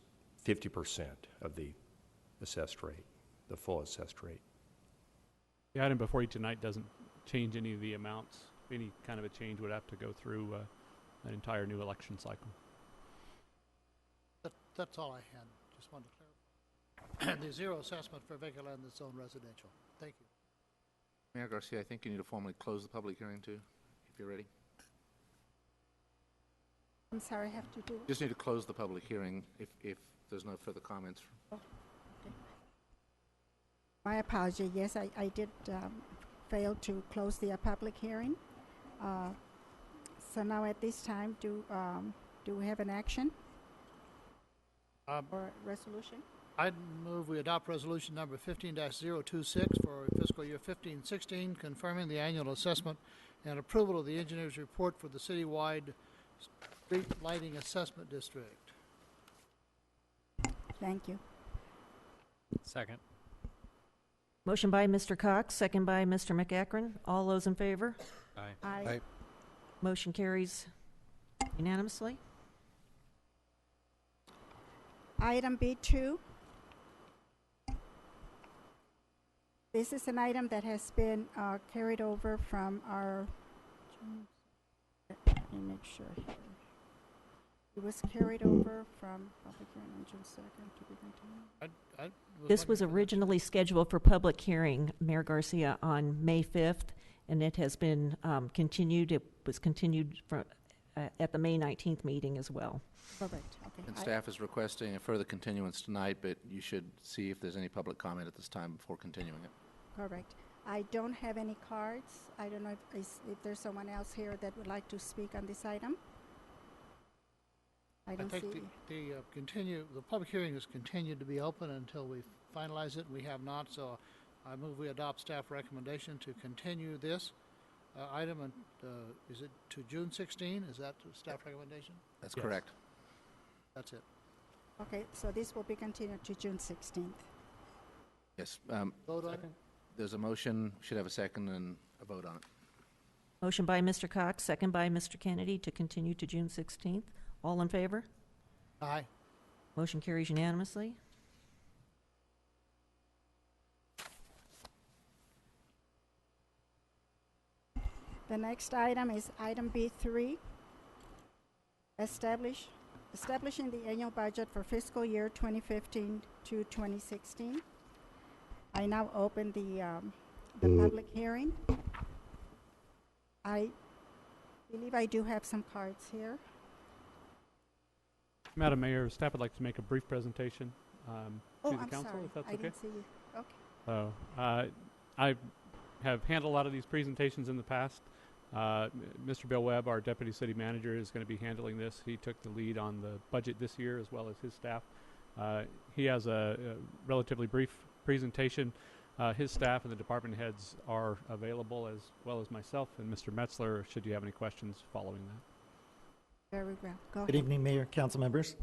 50% of the assessed rate, the full assessed rate. The item before you tonight doesn't change any of the amounts. Any kind of a change would have to go through an entire new election cycle. That's all I had. Just wanted to clarify. The zero assessment for vacant land that's owned residential. Thank you. Mayor Garcia, I think you need to formally close the public hearing too, if you're ready. I'm sorry, I have to do. Just need to close the public hearing if there's no further comments. Oh, okay. My apology. Yes, I did fail to close the public hearing. So now at this time, do we have an action or resolution? I'd move we adopt resolution number 15-026 for fiscal year 15-16, confirming the annual assessment and approval of the engineer's report for the citywide street lighting assessment district. Thank you. Second. Motion by Mr. Cox, second by Mr. McEachron. All those in favor? Aye. Aye. Motion carries unanimously. Item B2. This is an item that has been carried over from our Let me make sure here. It was carried over from public hearing on June 2nd to be continued. This was originally scheduled for public hearing, Mayor Garcia, on May 5th, and it has been continued. It was continued from, at the May 19th meeting as well. Correct. Okay. And staff is requesting a further continuance tonight, but you should see if there's any public comment at this time before continuing it. Correct. I don't have any cards. I don't know if there's someone else here that would like to speak on this item. I don't think see. the public hearing is continued to be open until we finalize it. We have not, so I move we adopt staff recommendation to continue this item. And is it to June 16? Is that the staff recommendation? That's correct. That's it. Okay, so this will be continued to June 16th. Yes. Vote on it? There's a motion, should have a second and a vote on it. Motion by Mr. Cox, second by Mr. Kennedy to continue to June 16th. All in favor? Aye. Motion carries unanimously. The next item is item B3, establishing the annual budget for fiscal year 2015 to 2016. I now open the public hearing. I believe I do have some cards here. Madam Mayor, staff would like to make a brief presentation to the I'm council, sorry. if that's I okay. didn't see you. Okay. I have handled a lot of these presentations in the past. Mr. Bill Webb, our deputy city manager, is going to be handling this. He took the lead on the budget this year as well as his staff. He has a relatively brief presentation. His staff and the department heads are available, as well as myself and Mr. Metzler, should you have any questions following that. Very well. Go ahead. Good evening, Mayor, council members.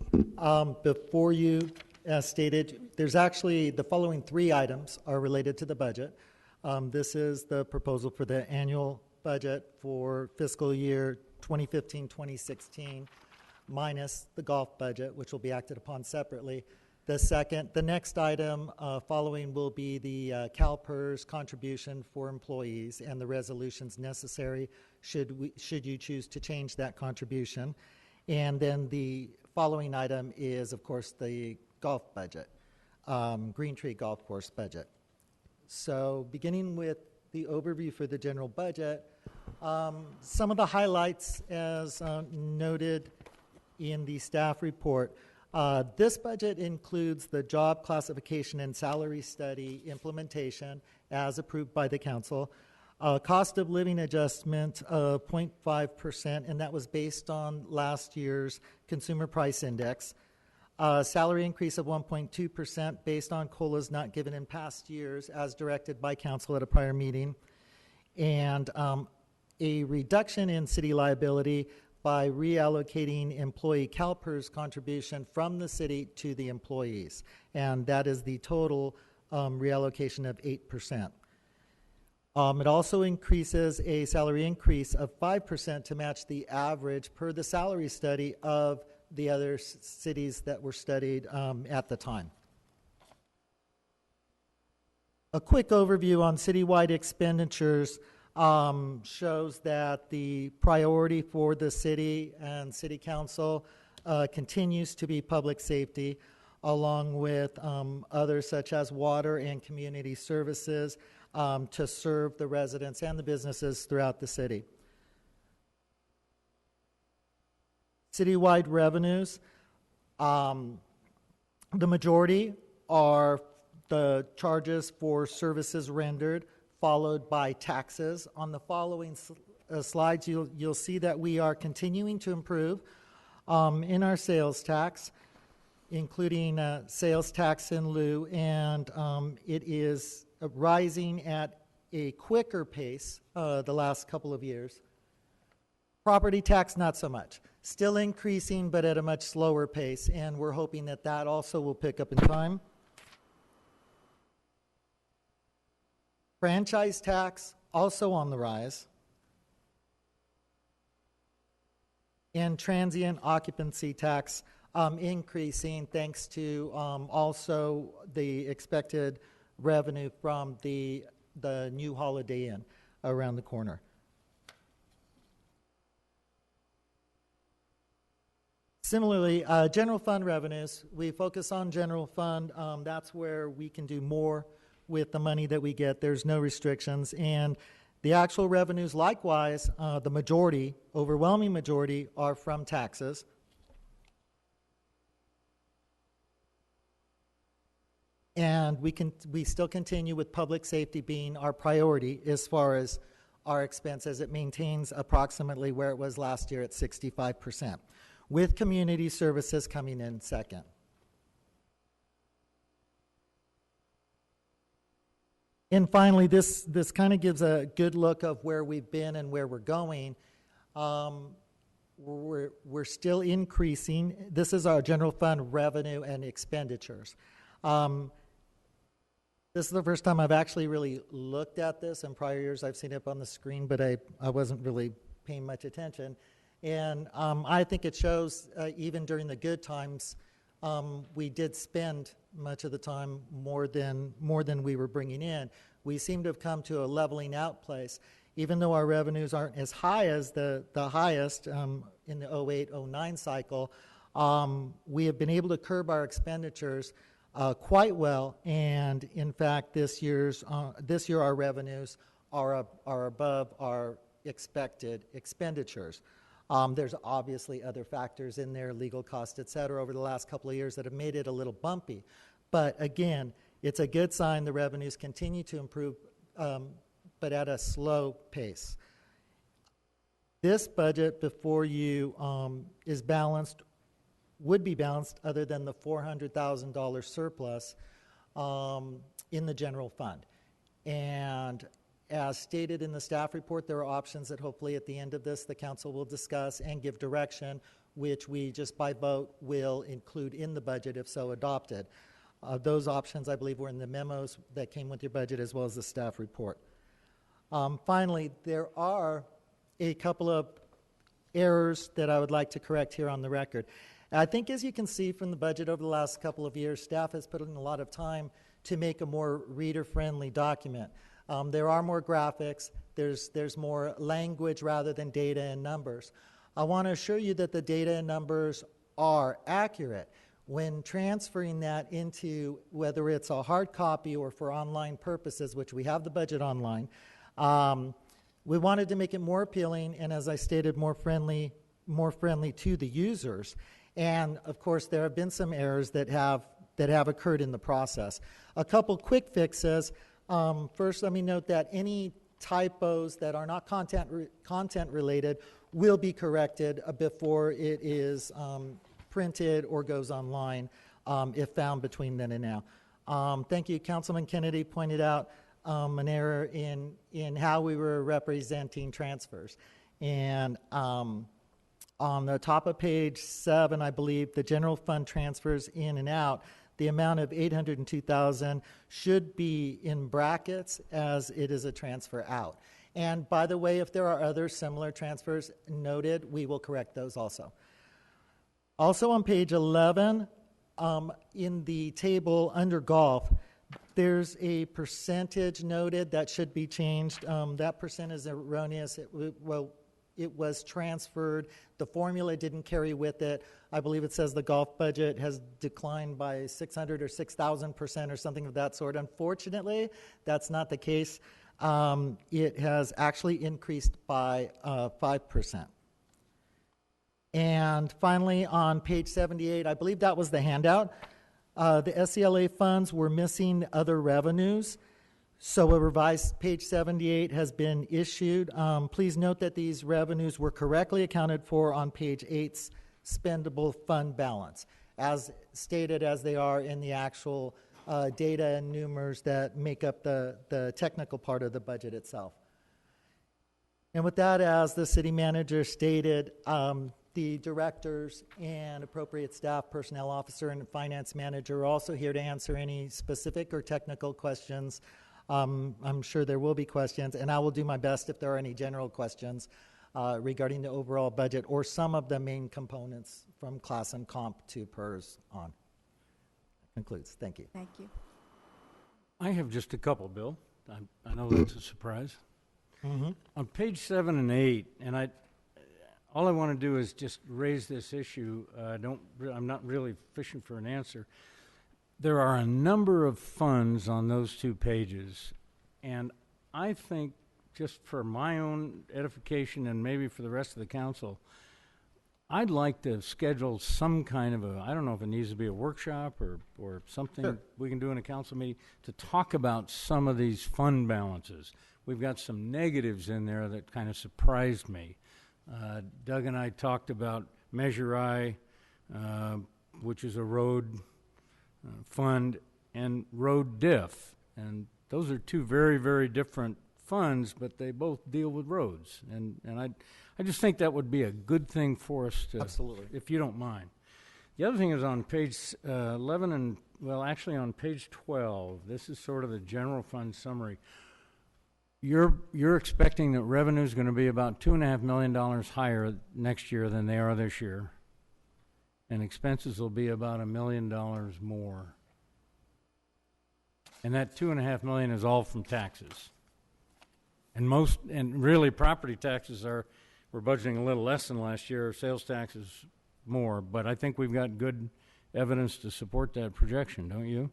Before you, as stated, there's actually the following 3 items are related to the budget. This is the proposal for the annual budget for fiscal year 2015-2016 minus the golf budget, which will be acted upon separately. The next item following will be the CalPERS contribution for employees and the resolutions necessary should you choose to change that contribution. And then the following item is, of course, the golf budget, Green Tree Golf Course budget. So beginning with the overview for the general budget, some of the highlights as noted in the staff report. This budget includes the job classification and salary study implementation as approved by the council, cost of living adjustment of 0.5%, and that was based on last year's consumer price index, salary increase of 1.2% based on COLAs not given in past years as directed by council at a prior meeting, and a reduction in city liability by reallocating employee CalPERS contribution from the city to the employees. And that is the total reallocation of 8%. It also increases a salary increase of 5% to match the average per the salary study of the other cities that were studied at the time. A quick overview on citywide expenditures shows that the priority for the city and city council continues to be public safety, along with others such as water and community services to serve the residents and the businesses throughout the city. Citywide revenues, the majority are the charges for services rendered, followed by taxes. On the following slides, you'll see that we are continuing to improve in our sales tax, including sales tax in lieu, and it is rising at a quicker pace the last couple of years. Property tax, not so much. Still increasing, but at a much slower pace, and we're hoping that that also will pick up in time. Franchise tax, also on the rise. And transient occupancy tax increasing thanks to also the expected revenue from the new Holiday Inn around the corner. Similarly, general fund revenues, we focus on general fund. That's where we can do more with the money that we get. There's no restrictions. And the actual revenues, likewise, the majority, overwhelming majority, are from taxes. And we still continue with public safety being our priority as far as our expenses. It maintains approximately where it was last year at 65%, with community services coming in second. And finally, this kind of gives a good look of where we've been and where we're going. We're still increasing. This is our general fund revenue and expenditures. This is the first time I've actually really looked at this. In prior years, I've seen it up on the screen, but I wasn't really paying much attention. And I think it shows even during the good times, we did spend much of the time more than we were bringing in. We seem to have come to a leveling out place. Even though our revenues aren't as high as the highest in the 08-09 cycle, we have been able to curb our expenditures quite well. And in fact, this year our revenues are above our expected expenditures. There's obviously other factors in there, legal costs, et cetera, over the last couple of years that have made it a little bumpy. But again, it's a good sign the revenues continue to improve, but at a slow pace. This budget before you is balanced, would be balanced other than the $400,000 surplus in the general fund. And as stated in the staff report, there are options that hopefully at the end of this the council will discuss and give direction, which we just by vote will include in the budget if so adopted. Those options, I believe, were in the memos that came with your budget as well as the staff report. Finally, there are a couple of errors that I would like to correct here on the record. I think as you can see from the budget over the last couple of years, staff has put in a lot of time to make a more reader-friendly document. There are more graphics, there's more language rather than data and numbers. I want to assure you that the data and numbers are accurate. When transferring that into whether it's a hard copy or for online purposes, which we have the budget online, we wanted to make it more appealing and, as I stated, more friendly to the users. And of course, there have been some errors that have occurred in the process. A couple quick fixes. First, let me note that any typos that are not content related will be corrected before it is printed or goes online if found between then and now. Thank you. Councilman Kennedy pointed out an error in how we were representing transfers. And on the top of page 7, I believe, the general fund transfers in and out, the amount of $802,000 should be in brackets as it is a transfer out. And by the way, if there are other similar transfers noted, we will correct those also. Also on page 11, in the table under golf, there's a percentage noted that should be changed. That percent is erroneous. It was transferred. The formula didn't carry with it. I believe it says the golf budget has declined by 600 or 6,000% or something of that sort. Unfortunately, that's not the case. It has actually increased by 5%. And finally, on page 78, I believe that was the handout. The SCLA funds were missing other revenues. So a revised page 78 has been issued. Please note that these revenues were correctly accounted for on page 8's spendable fund balance, as stated as they are in the actual data and numers that make up the technical part of the budget itself. And with that, as the city manager stated, the directors and appropriate staff, personnel officer, and finance manager are also here to answer any specific or technical questions. I'm sure there will be questions, and I will do my best if there are any general questions regarding the overall budget or some of the main components from class and comp to PERS on. That concludes. Thank you. Thank you. I have just a couple, Bill. I know that's a surprise. Mm-hmm. On page 7 and 8, and all I want to do is just raise this issue. I'm not really fishing for an answer. There are a number of funds on those 2 pages, and I think, just for my own edification and maybe for the rest of the council, I'd like to schedule some kind of I don't know if it needs to be a workshop or something Sure. we can do in a council meeting to talk about some of these fund balances. We've got some negatives in there that kind of surprised me. Doug and I talked about Measure I, which is a road fund, and road diff. And those are 2 very, very different funds, but they both deal with roads. And I just think that would be a good thing for us to, Absolutely. if you don't mind. The other thing is on page 11 and, well, actually on page 12, this is sort of the general fund summary. You're expecting that revenue is going to be about $2.5 million higher next year than they are this year, and expenses will be about $1 million more. And that $2.5 million is all from taxes. And really property taxes we're budgeting a little less than last year, sales taxes more, but I think we've got good evidence to support that projection, don't you?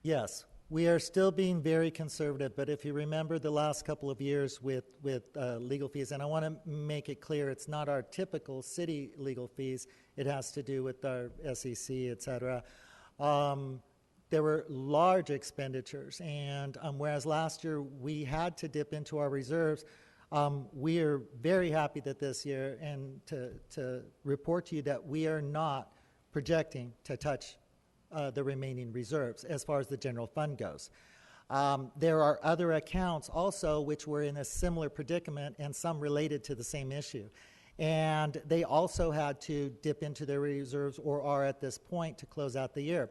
Yes, we are still being very conservative, but if you remember the last couple of years with legal fees, and I want to make it clear, it's not our typical city legal fees. It has to do with our SEC, et cetera. There were large expenditures, and whereas last year we had to dip into our reserves, we are very happy that this year, and to report to you that we are not projecting to touch the remaining reserves as far as the general fund goes. There are other accounts also which were in a similar predicament, and some related to the same issue. And they also had to dip into their reserves, or are at this point, to close out the year.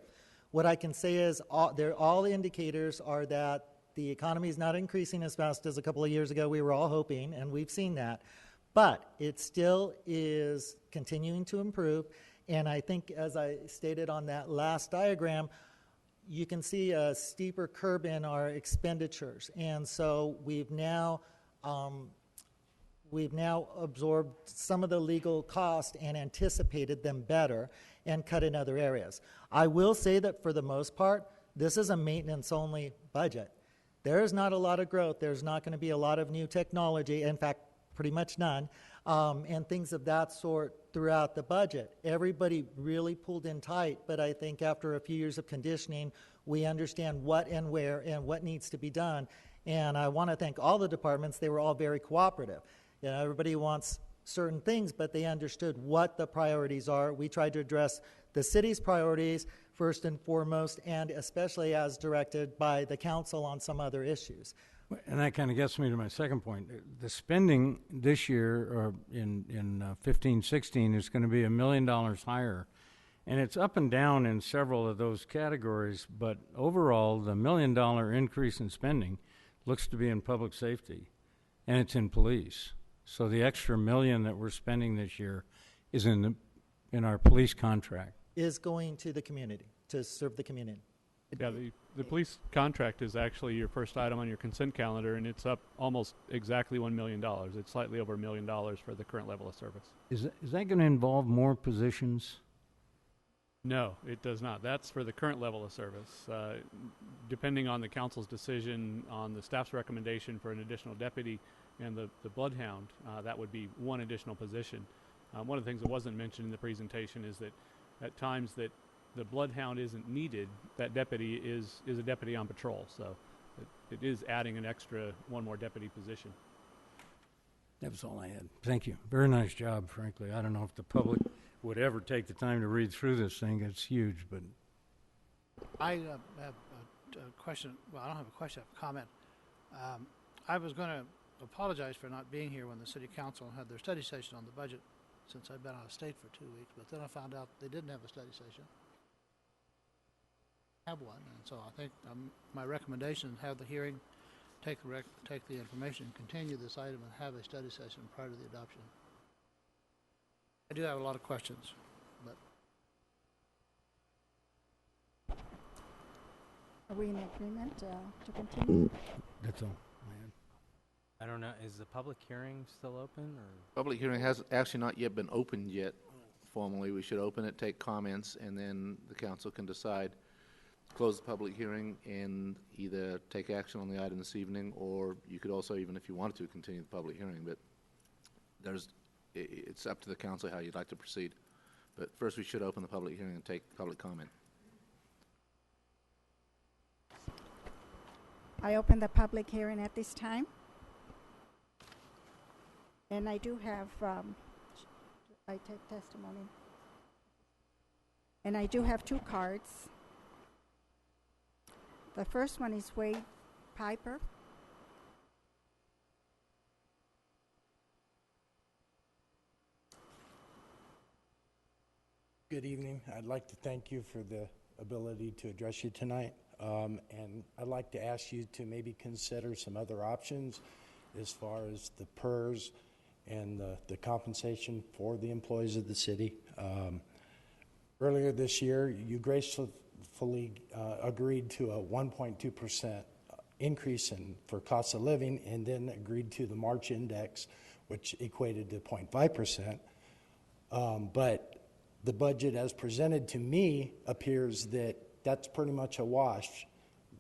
What I can say is all the indicators are that the economy is not increasing as fast as a couple of years ago we were all hoping, and we've seen that. But it still is continuing to improve. And I think, as I stated on that last diagram, you can see a steeper curve in our expenditures. And so we've now absorbed some of the legal cost and anticipated them better and cut in other areas. I will say that for the most part, this is a maintenance-only budget. There is not a lot of growth. There's not going to be a lot of new technology, in fact, pretty much none, and things of that sort throughout the budget. Everybody really pulled in tight, but I think after a few years of conditioning, we understand what and where and what needs to be done. And I want to thank all the departments. They were all very cooperative. You know, everybody wants certain things, but they understood what the priorities are. We tried to address the city's priorities first and foremost, and especially as directed by the council on some other issues. And that kind of gets me to my second point. The spending this year, or in 15-16, is going to be $1 million higher. And it's up and down in several of those categories, but overall, the $1 million increase in spending looks to be in public safety, and it's in police. So the extra $1 million that we're spending this year is in our police contract. Is going to the community, to serve the community. Yeah, the police contract is actually your first item on your consent calendar, and it's up almost exactly $1 million. It's slightly over $1 million for the current level of service. Is that going to involve more positions? No, it does not. That's for the current level of service. Depending on the council's decision on the staff's recommendation for an additional deputy and the bloodhound, that would be one additional position. One of the things that wasn't mentioned in the presentation is that at times that the bloodhound isn't needed, that deputy is a deputy on patrol. So it is adding an extra one more deputy position. That was all I had. Thank you. Very nice job, frankly. I don't know if the public would ever take the time to read through this thing. It's huge, but... I have a question. Well, I don't have a question, I have a comment. I was going to apologize for not being here when the city council had their study session on the budget, since I've been out of state for 2 weeks, but then I found out they didn't have a study session. Have one, and so I think my recommendation is have the hearing, take the information, continue this item, and have a study session prior to the adoption. I do have a lot of questions, but are we in agreement to continue? That's all I had. I don't know, is the public hearing still open, or? Public hearing has actually not yet been opened yet formally. We should open it, take comments, and then the council can decide, close the public hearing and either take action on the item this evening, or you could also, even if you wanted to, continue the public hearing. But it's up to the council how you'd like to proceed. But first we should open the public hearing and take public comment. I open the public hearing at this time. And I do have, I take testimony. And I do have 2 cards. The first one is Wade Piper. Good evening. I'd like to thank you for the ability to address you tonight. And I'd like to ask you to maybe consider some other options as far as the PERS and the compensation for the employees of the city. Earlier this year, you gracefully agreed to a 1.2% increase for cost of living, and then agreed to the March index, which equated to 0.5%. But the budget as presented to me appears that that's pretty much a wash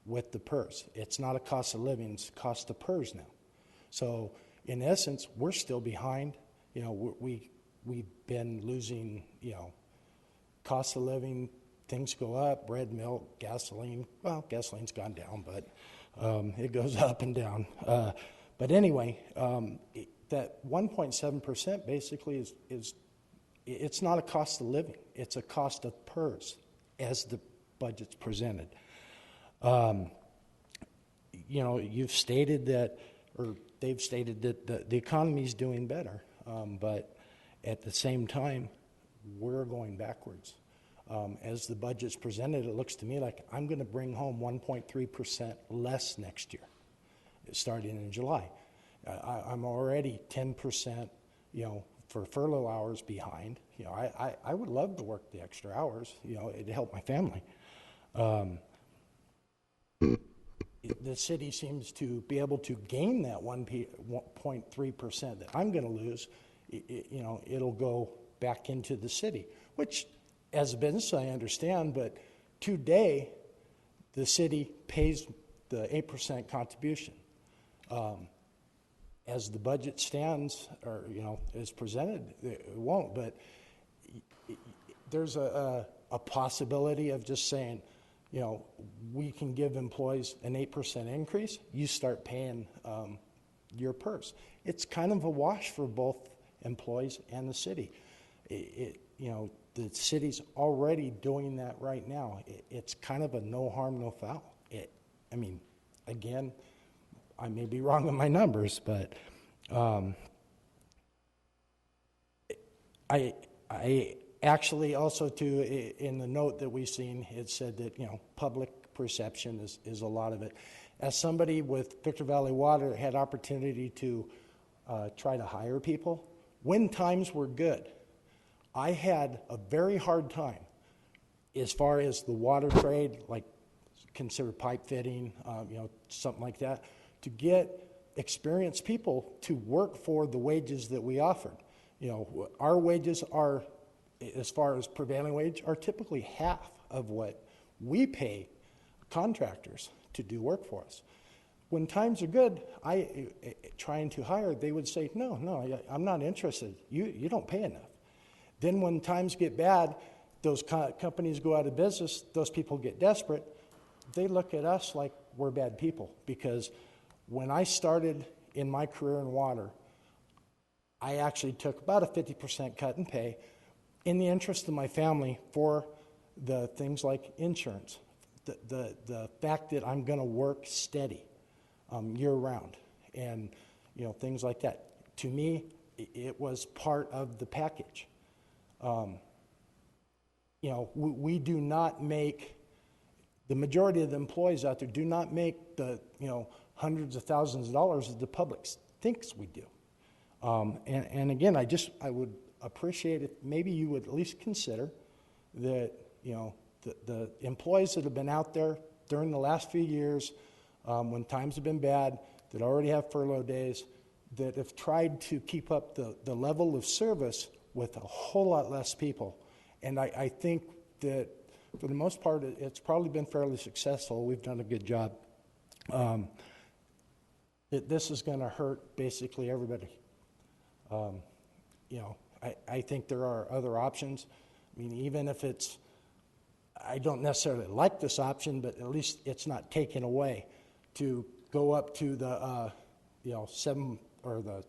with the PERS. It's not a cost of living, it's a cost of PERS now. So in essence, we're still behind. You know, we've been losing, you know, cost of living, things go up, bread, milk, gasoline. Well, gasoline's gone down, but it goes up and down. But anyway, that 1.7% basically is it's not a cost of living. It's a cost of PERS as the budget's presented. You know, you've stated that, or they've stated that the economy's doing better, but at the same time, we're going backwards. As the budget's presented, it looks to me like I'm going to bring home 1.3% less next year, starting in July. I'm already 10%, you know, for furlough hours behind. You know, I would love to work the extra hours. You know, it'd help my family. The city seems to be able to gain that 1.3% that I'm going to lose. You know, it'll go back into the city, which, as a business, I understand. But today, the city pays the 8% contribution. As the budget stands, or you know, is presented, it won't. But there's a possibility of just saying, you know, we can give employees an 8% increase. You start paying your PERS. It's kind of a wash for both employees and the city. You know, the city's already doing that right now. It's kind of a no harm, no foul. I mean, again, I may be wrong on my numbers, but I actually also, too, in the note that we've seen, it said that, you know, public perception is a lot of it. As somebody with Victor Valley Water had opportunity to try to hire people, when times were good, I had a very hard time as far as the water trade, like consider pipe fitting, you know, something like that, to get experienced people to work for the wages that we offered. You know, our wages are, as far as prevailing wage, are typically half of what we pay contractors to do work for us. When times are good, trying to hire, they would say, no, I'm not interested. You don't pay enough. Then when times get bad, those companies go out of business, those people get desperate, they look at us like we're bad people. Because when I started in my career in water, I actually took about a 50% cut in pay in the interest of my family for the things like insurance, the fact that I'm going to work steady year round, and you know, things like that. To me, it was part of the package. You know, we do not make, the majority of the employees out there do not make the, you know, hundreds of thousands of dollars that the public thinks we do. And again, I would appreciate if maybe you would at least consider that, you know, the employees that have been out there during the last few years, when times have been bad, that already have furlough days, that have tried to keep up the level of service with a whole lot less people. And I think that for the most part, it's probably been fairly successful. We've done a good job. This is going to hurt basically everybody. I think there are other options. I mean, even if I don't necessarily like this option, but at least it's not taken away to go up to the 7 or the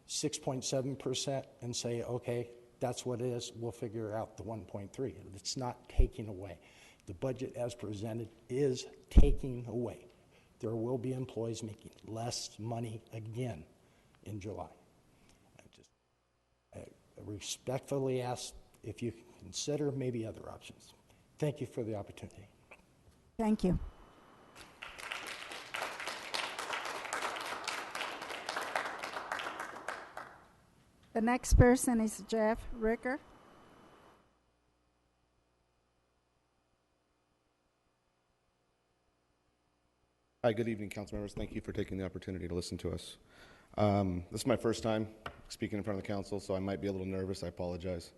6.7% and say, okay, that's what it is. We'll figure out the 1.3. It's not taking away. The budget as presented is taking away. There will be employees making less money again in July. I respectfully ask if you consider maybe other options. Thank you for the opportunity. Thank you. The next person is Jeff Ricker. Hi, good evening, council members. Thank you for taking the opportunity to listen to us. This is my first time speaking in front of the council, so I might be a little nervous. I apologize.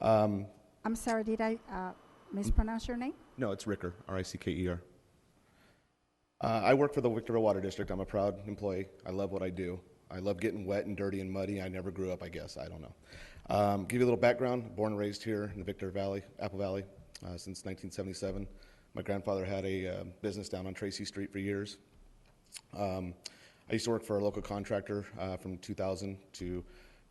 I'm sorry, did I mispronounce your name? No, it's Ricker, R-I-C-K-E-R. I work for the Victorville Water District. I'm a proud employee. I love what I do. I love getting wet and dirty and muddy. I never grew up, I guess. I don't know. Give you a little background. Born and raised here in the Victor Valley, Apple Valley, since 1977. My grandfather had a business down on Tracy Street for years. I used to work for a local contractor from 2000 to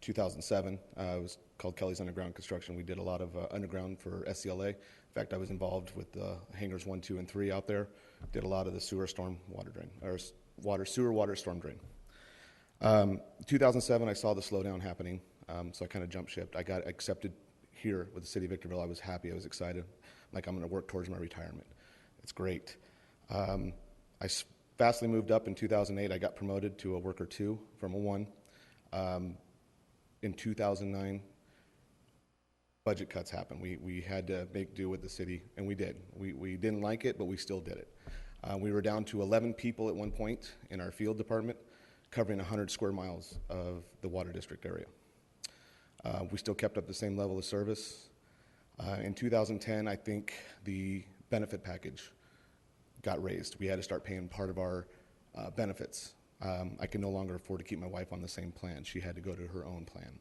2007. It was called Kelly's Underground Construction. We did a lot of underground for SCLA. In fact, I was involved with hangars 1, 2, and 3 out there. Did a lot of the sewer storm water drain, or sewer water storm drain. 2007, I saw the slowdown happening, so I kind of jumped ship. I got accepted here with the city of Victorville. I was happy. I was excited. Like, I'm going to work towards my retirement. It's great. I fastly moved up in 2008. I got promoted to a worker 2 from a 1. In 2009, budget cuts happened. We had to make do with the city, and we did. We didn't like it, but we still did it. We were down to 11 people at one point in our field department, covering 100 square miles of the water district area. We still kept up the same level of service. In 2010, I think the benefit package got raised. We had to start paying part of our benefits. I could no longer afford to keep my wife on the same plan. She had to go to her own plan.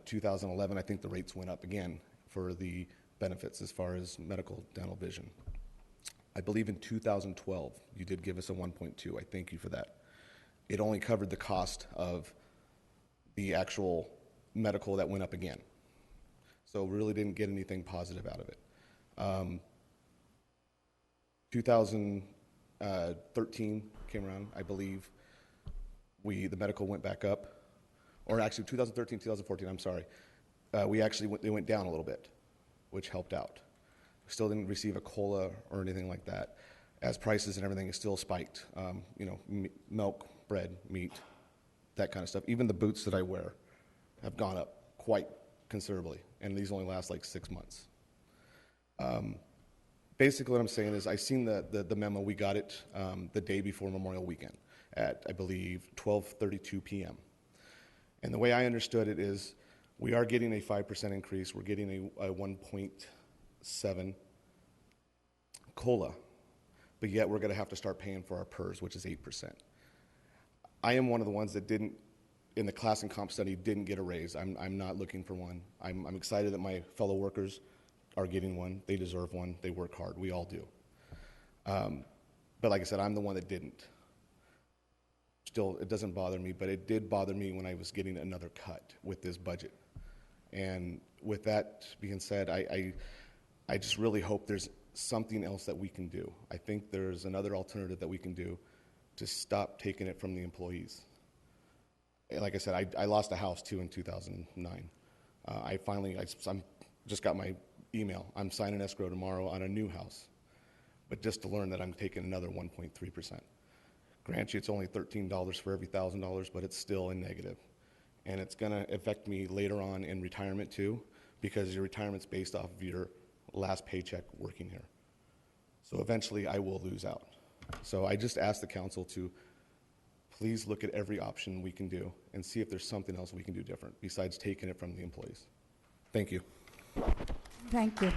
2011, I think the rates went up again for the benefits as far as medical, dental, vision. I believe in 2012, you did give us a 1.2. I thank you for that. It only covered the cost of the actual medical that went up again. So really didn't get anything positive out of it. 2013 came around, I believe. The medical went back up, or actually 2013, 2014, I'm sorry. They went down a little bit, which helped out. We still didn't receive a COLA or anything like that, as prices and everything is still spiked. Milk, bread, meat, that kind of stuff. Even the boots that I wear have gone up quite considerably, and these only last like 6 months. Basically what I'm saying is I've seen the memo. We got it the day before Memorial Weekend at, I believe, 12:32 p.m. And the way I understood it is we are getting a 5% increase. We're getting a 1.7 COLA, but yet we're going to have to start paying for our PERS, which is 8%. I am one of the ones that didn't, in the class and comp study, didn't get a raise. I'm not looking for one. I'm excited that my fellow workers are getting one. They deserve one. They work hard. We all do. But like I said, I'm the one that didn't. Still, it doesn't bother me, but it did bother me when I was getting another cut with this budget. And with that being said, I just really hope there's something else that we can do. I think there's another alternative that we can do to stop taking it from the employees. Like I said, I lost a house too in 2009. I just got my email. I'm signing escrow tomorrow on a new house, but just to learn that I'm taking another 1.3%. Grant you, it's only $13 for every $1,000, but it's still in negative. And it's going to affect me later on in retirement too, because your retirement's based off of your last paycheck working here. So eventually I will lose out. So I just ask the council to please look at every option we can do and see if there's something else we can do different besides taking it from the employees. Thank you. Thank you.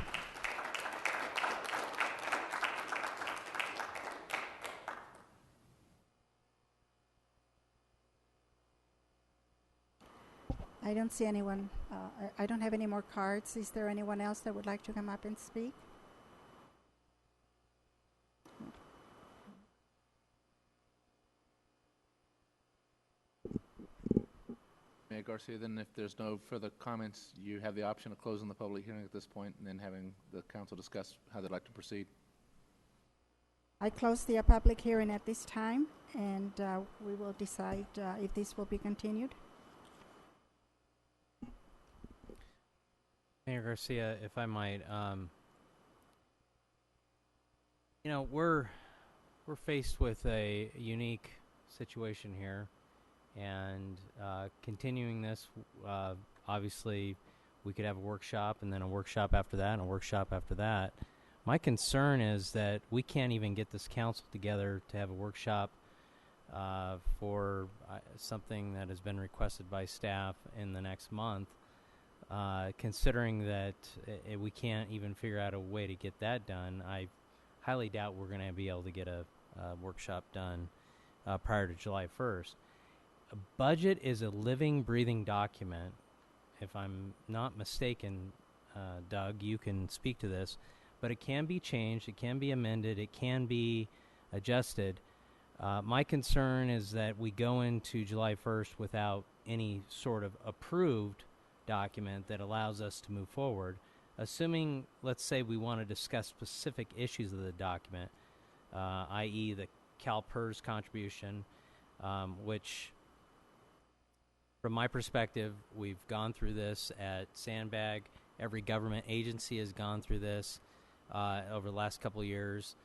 I don't see anyone. I don't have any more cards. Is there anyone else that would like to come up and speak? Mayor Garcia, then if there's no further comments, you have the option of closing the public hearing at this point and then having the council discuss how they'd like to proceed. I close the public hearing at this time, and we will decide if this will be continued. Mayor Garcia, if I might, you know, we're faced with a unique situation here, and continuing this, obviously, we could have a workshop, and then a workshop after that, and a workshop after that. My concern is that we can't even get this council together to have a workshop for something that has been requested by staff in the next month. Considering that we can't even figure out a way to get that done, I highly doubt we're going to be able to get a workshop done prior to July 1st. A budget is a living, breathing document. If I'm not mistaken, Doug, you can speak to this, but it can be changed, it can be amended, it can be adjusted. My concern is that we go into July 1st without any sort of approved document that allows us to move forward, assuming, let's say, we want to discuss specific issues of the document, i.e. the CalPERS contribution, which, from my perspective, we've gone through this at Sandbag. Every government agency has gone through this over the last couple of years,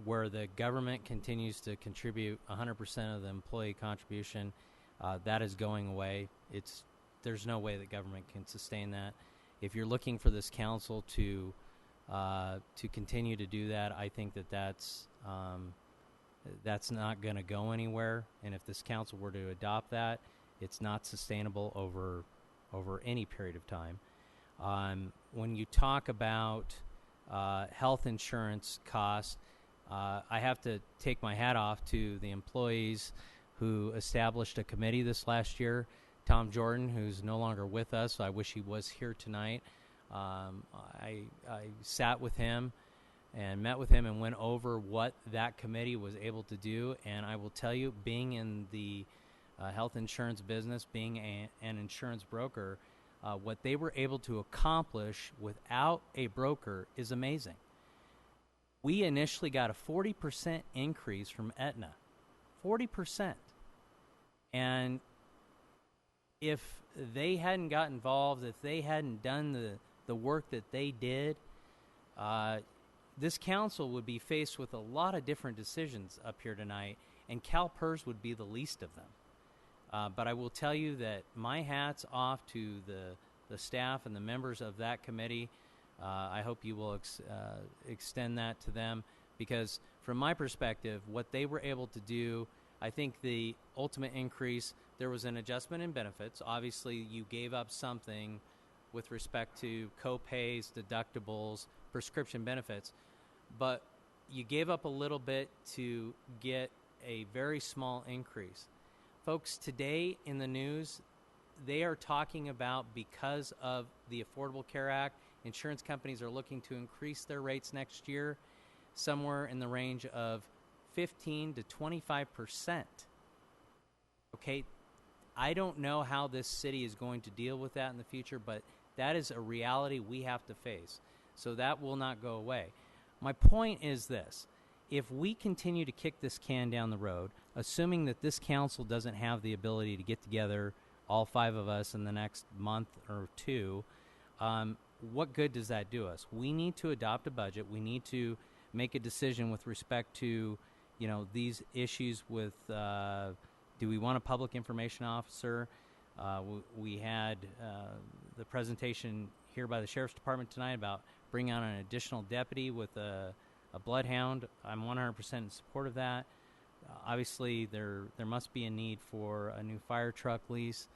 where the government continues to contribute 100% of the employee contribution. That is going away. There's no way that government can sustain that. If you're looking for this council to continue to do that, I think that's not going to go anywhere. And if this council were to adopt that, it's not sustainable over any period of time. When you talk about health insurance costs, I have to take my hat off to the employees who established a committee this last year. Tom Jordan, who's no longer with us, I wish he was here tonight. I sat with him and met with him and went over what that committee was able to do. And I will tell you, being in the health insurance business, being an insurance broker, what they were able to accomplish without a broker is amazing. We initially got a 40% increase from Aetna. 40%. And if they hadn't got involved, if they hadn't done the work that they did, this council would be faced with a lot of different decisions up here tonight, and CalPERS would be the least of them. But I will tell you that my hat's off to the staff and the members of that committee. I hope you will extend that to them, because from my perspective, what they were able to do, I think the ultimate increase, there was an adjustment in benefits. Obviously, you gave up something with respect to co-pays, deductibles, prescription benefits, but you gave up a little bit to get a very small increase. Folks, today in the news, they are talking about, because of the Affordable Care Act, insurance companies are looking to increase their rates next year somewhere in the range of 15 to 25%. Okay, I don't know how this city is going to deal with that in the future, but that is a reality we have to face. So that will not go away. My point is this. If we continue to kick this can down the road, assuming that this council doesn't have the ability to get together, all five of us, in the next month or two, what good does that do us? We need to adopt a budget. We need to make a decision with respect to, these issues with, do we want a public information officer? We had the presentation here by the Sheriff's Department tonight about bringing on an additional deputy with a bloodhound. I'm 100% in support of that. obviously there must be a need for a new fire truck lease.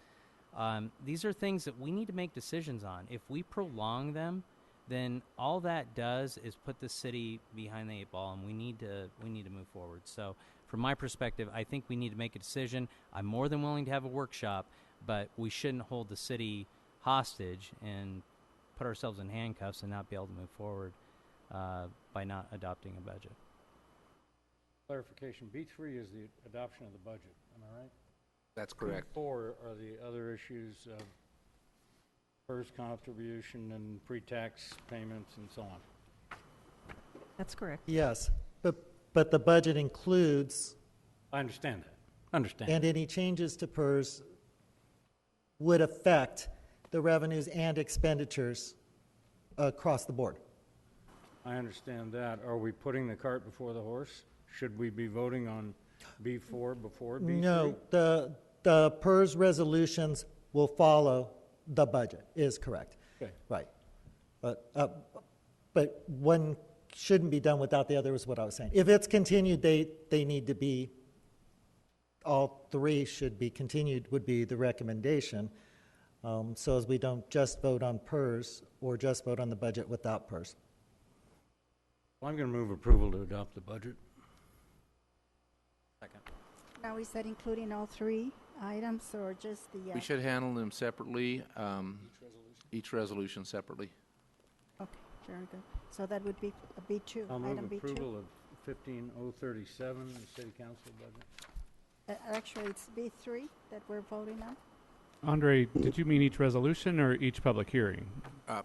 These are things that we need to make decisions on. If we prolong them, then all that does is put the city behind the eight ball, and we need to move forward. So from my perspective, I think we need to make a decision. I'm more than willing to have a workshop, but we shouldn't hold the city hostage and put ourselves in handcuffs and not be able to move forward by not adopting a budget. Clarification, B3 is the adoption of the budget, am I right? That's correct. B4 are the other issues of PERS contribution and pre-tax payments and so on. That's correct. Yes, but the budget includes. I understand that. Understand. And any changes to PERS would affect the revenues and expenditures across the board. I understand that. Are we putting the cart before the horse? Should we be voting on B4 before B3? No, the PERS resolutions will follow the budget, is correct. Okay. Right. But one shouldn't be done without the other is what I was saying. If it's continued, they need to be, all three should be continued would be the recommendation. So as we don't just vote on PERS or just vote on the budget without PERS. Well, I'm going to move approval to adopt the budget. Second. Now, is that including all three items or just the? We should handle them separately, each resolution separately. Okay, very good. So that would be a B2, I'll item move B2. approval of 15037, the city council budget. Actually, it's B3 that we're voting on. Andre, did you mean each resolution or each public hearing?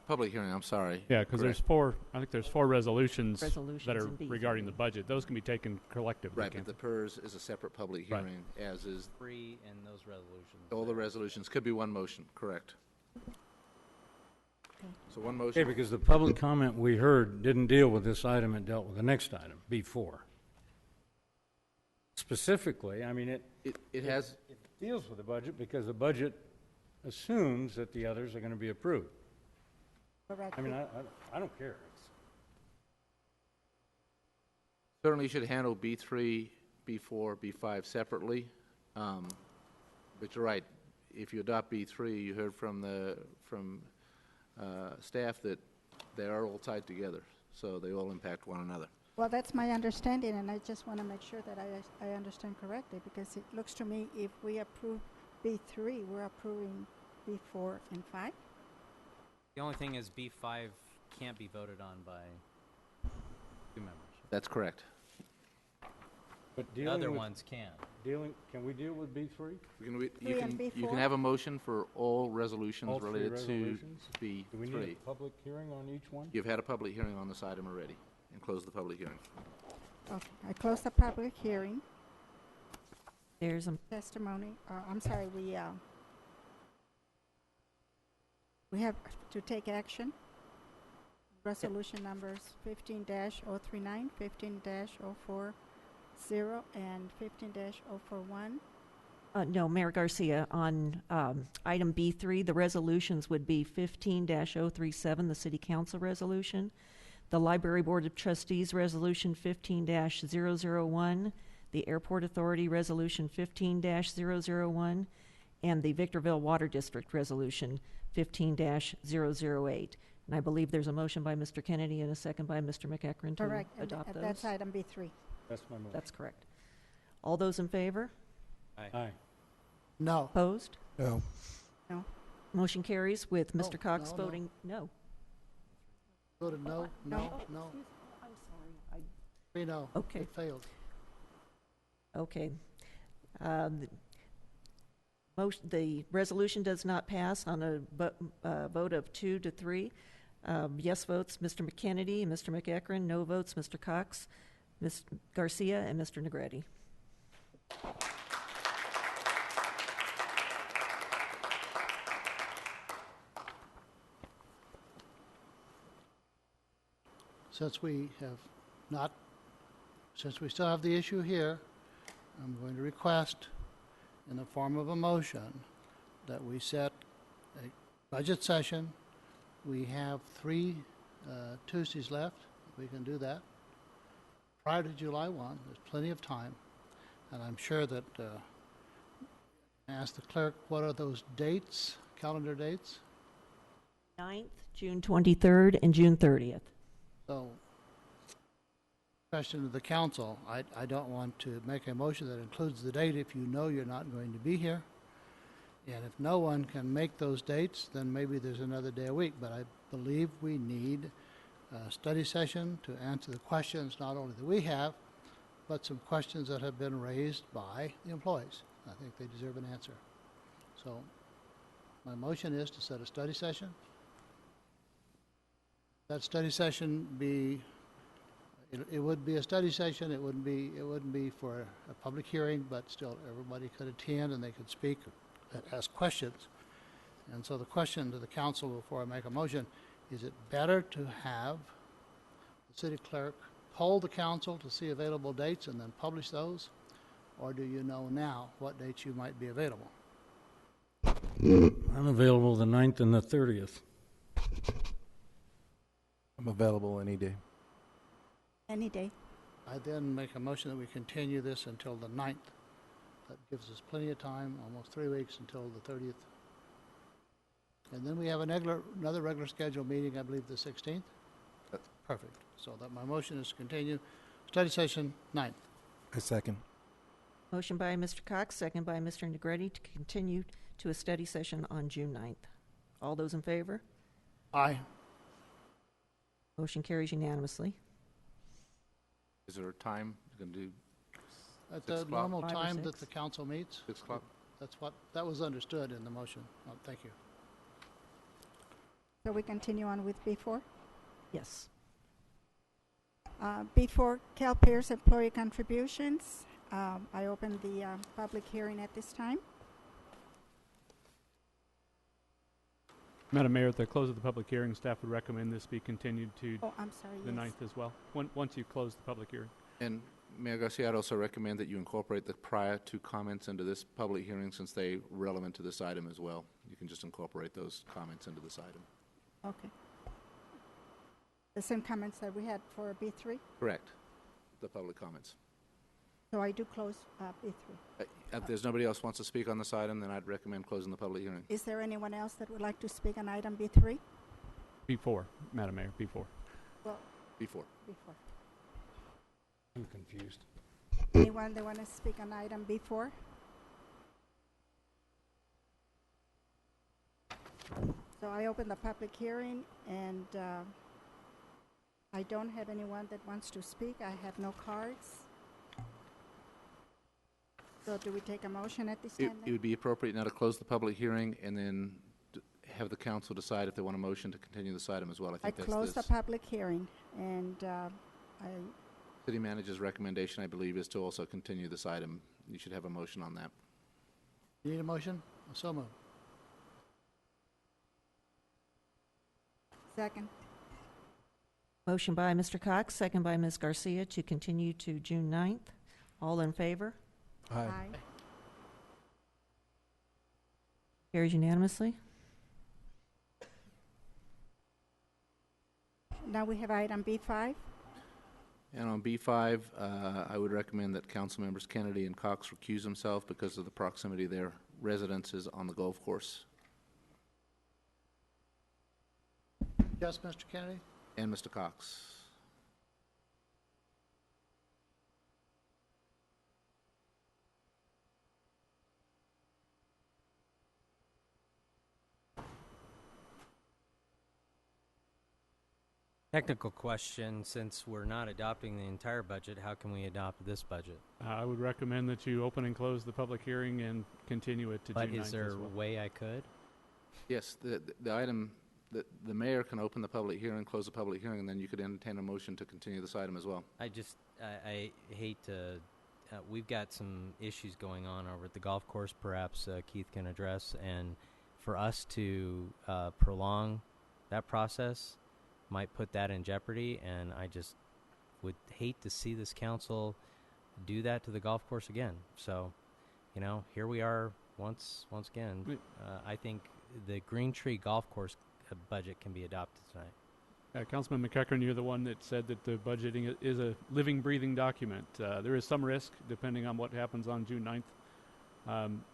Public hearing, I'm sorry. Yeah, because there's four, I think there's four resolutions Resolutions that are in B3. regarding the budget. Those can be taken collectively. Right, can't but the PERS is a separate public Right. hearing, as is Free in those resolutions. all the resolutions. Could be one motion, correct. So one Okay, motion. because the public comment we heard didn't deal with this item, it dealt with the next item, B4. Specifically, I mean, It has, it deals with the budget because the budget assumes that the others are going to be approved. Correct. I mean, I don't care. certainly should handle B3, B4, B5 separately. But you're right, if you adopt B3, you heard from staff that they are all tied together, so they all impact one another. Well, that's my understanding, and I just want to make sure that I understand correctly, because it looks to me if we approve B3, we're approving B4 and 5. The only thing is B5 can't be voted on by two members. That's correct. But The dealing other with, ones can. Can we deal with B3? Three and You B4? can have a motion for all resolutions All three related resolutions? to B3. Do we need a public hearing on each one? You've had a public hearing on this item already, and closed the public hearing. Okay, I close the public hearing. There's a Testimony, I'm sorry, we have to take action. Resolution numbers 15-039, 15-040, and 15-041. No, Mayor Garcia, on item B3, the resolutions would be 15-037, the City Council resolution, the Library Board of Trustees Resolution 15-001, the Airport Authority Resolution 15-001, and the Victorville Water District Resolution 15-008. And I believe there's a motion by Mr. Kennedy and a second by Mr. McEachron to Correct, and adopt those. that's item B3. That's my motion. That's correct. All those in favor? Aye. No. Opposed? No. No. Motion carries with No, Mr. Cox no. voting no. Voted no, no, no. I'm sorry. We know. Okay. It failed. Okay. The resolution does not pass on a vote of 2 to 3. Yes votes, Mr. McKennedy and Mr. McEachron. No votes, Mr. Cox, Ms. Garcia, and Mr. Negretti. Since we still have the issue here, I'm going to request in the form of a motion that we set a budget session. We have 3 Tuesdays left. We can do that. Prior to July 1, there's plenty of time. And I'm sure that, ask the clerk, what are those dates, calendar dates? 9th, June 23rd, and June 30th. So, question to the council, I don't want to make a motion that includes the date if you know you're not going to be here. And if no one can make those dates, then maybe there's another day a week. But I believe we need a study session to answer the questions not only that we have, but some questions that have been raised by the employees. I think they deserve an answer. So my motion is to set a study session. That study session be, it would be a study session. It wouldn't be for a public hearing, but still everybody could attend and they could speak and ask questions. And so the question to the council before I make a motion, is it better to have the city clerk poll the council to see available dates and then publish those? Or do you know now what dates you might be available? I'm available the 9th and the 30th. I'm available any day. Any day. I then make a motion that we continue this until the 9th. That gives us plenty of time, almost 3 weeks until the 30th. And then we have another regular scheduled meeting, I believe the 16th. That's perfect. So that my motion is to continue study session 9th. A second. Motion by Mr. Cox, second by Mr. Negretti to continue to a study session on June 9th. All those in favor? Aye. Motion carries unanimously. Is there a time you can do? At 6 the o'clock? normal 5 or time 6? that the council meets. 6 o'clock? That was understood in the motion. Oh, thank you. So we continue on with B4. Yes. B4, CalPERS employee contributions. I open the public hearing at this time. Madam Mayor, at the close of the public hearing, staff would recommend this be continued to Oh, I'm sorry, the yes. 9th as well, once you close the public hearing. And Mayor Garcia, I'd also recommend that you incorporate the prior two comments into this public hearing since they're relevant to this item as well. You can just incorporate those comments into this item. Okay. The same comments that we had for B3. Correct. The public comments. So I do close B3. If there's nobody else wants to speak on this item, then I'd recommend closing the public hearing. Is there anyone else that would like to speak on item B3? B4, Madam Mayor, B4. Well, Before. B4. I'm confused. Anyone that want to speak on item B4? So I open the public hearing, and I don't have anyone that wants to speak. I have no cards. So do we take a motion at this time It then? would be appropriate now to close the public hearing and then have the council decide if they want a motion to continue this item as well. I I think that's close the this. public hearing, and City manager's recommendation, I believe, is to also continue this item. You should have a motion on that. You need a motion? So moved. second. Motion by Mr. Cox, second by Ms. Garcia to continue to June 9th. All in favor? Aye. Carries unanimously. Now we have item B5. And on B5, I would recommend that council members Kennedy and Cox recuse themselves because of the proximity of their residences on the golf course. Yes, Mr. Kennedy? And Mr. Cox. Technical question, since we're not adopting the entire budget, how can we adopt this budget? I would recommend that you open and close the public hearing and continue it to But June 9th is there as a well. way I could? Yes, the item, the mayor can open the public hearing, close the public hearing, and then you could entertain a motion to continue this item as well. I hate to, we've got some issues going on over at the golf course, perhaps Keith can address, and for us to prolong that process might put that in jeopardy, and I just would hate to see this council do that to the golf course again. So, here we are once again. I think the Green Tree Golf Course budget can be adopted tonight. Councilman McEachern, you're the one that said that the budgeting is a living, breathing document. There is some risk depending on what happens on June 9th,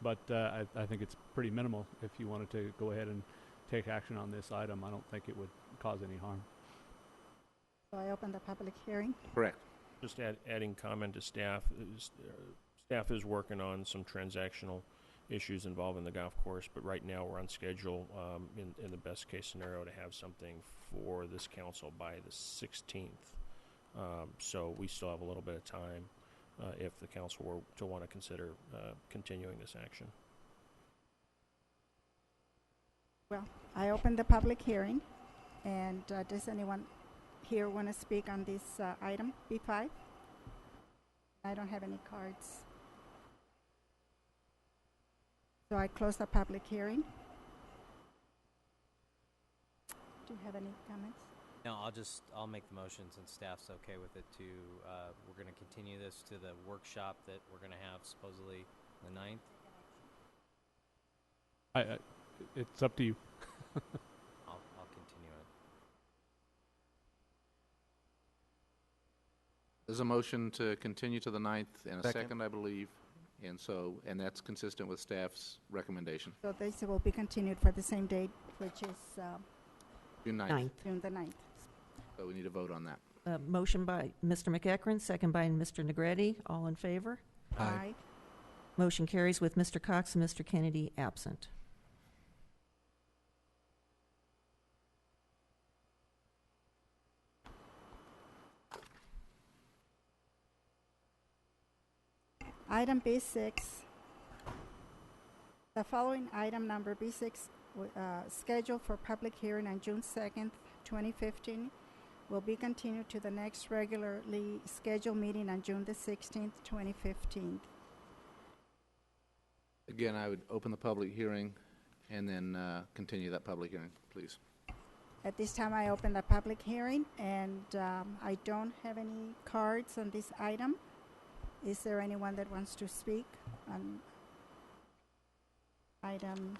but I think it's pretty minimal if you wanted to go ahead and take action on this item. I don't think it would cause any harm. So I open the public hearing. Correct. Just adding comment to staff. Staff is working on some transactional issues involving the golf course, but right now we're on schedule in the best case scenario to have something for this council by the 16th. So we still have a little bit of time if the council were to want to consider continuing this action. Well, I open the public hearing, and does anyone here want to speak on this item, B5? I don't have any cards. So I close the public hearing. Do you have any comments? No, I'll make the motion since staff's okay with it to, we're going to continue this to the workshop that we're going to have supposedly the 9th. It's up to you. I'll continue it. There's a motion to continue to the 9th and a Second. second, I believe. And that's consistent with staff's recommendation. So this will be continued for the same date, which is June 9th. June the 9th. So we need a vote on that. Motion by Mr. McEachern, second by Mr. Negretti. All in favor? Aye. Motion carries with Mr. Cox and Mr. Kennedy absent. Item B6. The following item number B6 scheduled for public hearing on June 2nd, 2015 will be continued to the next regularly scheduled meeting on June the 16th, 2015. Again, I would open the public hearing and then continue that public hearing, please. At this time, I open the public hearing, and I don't have any cards on this item. Is there anyone that wants to speak on item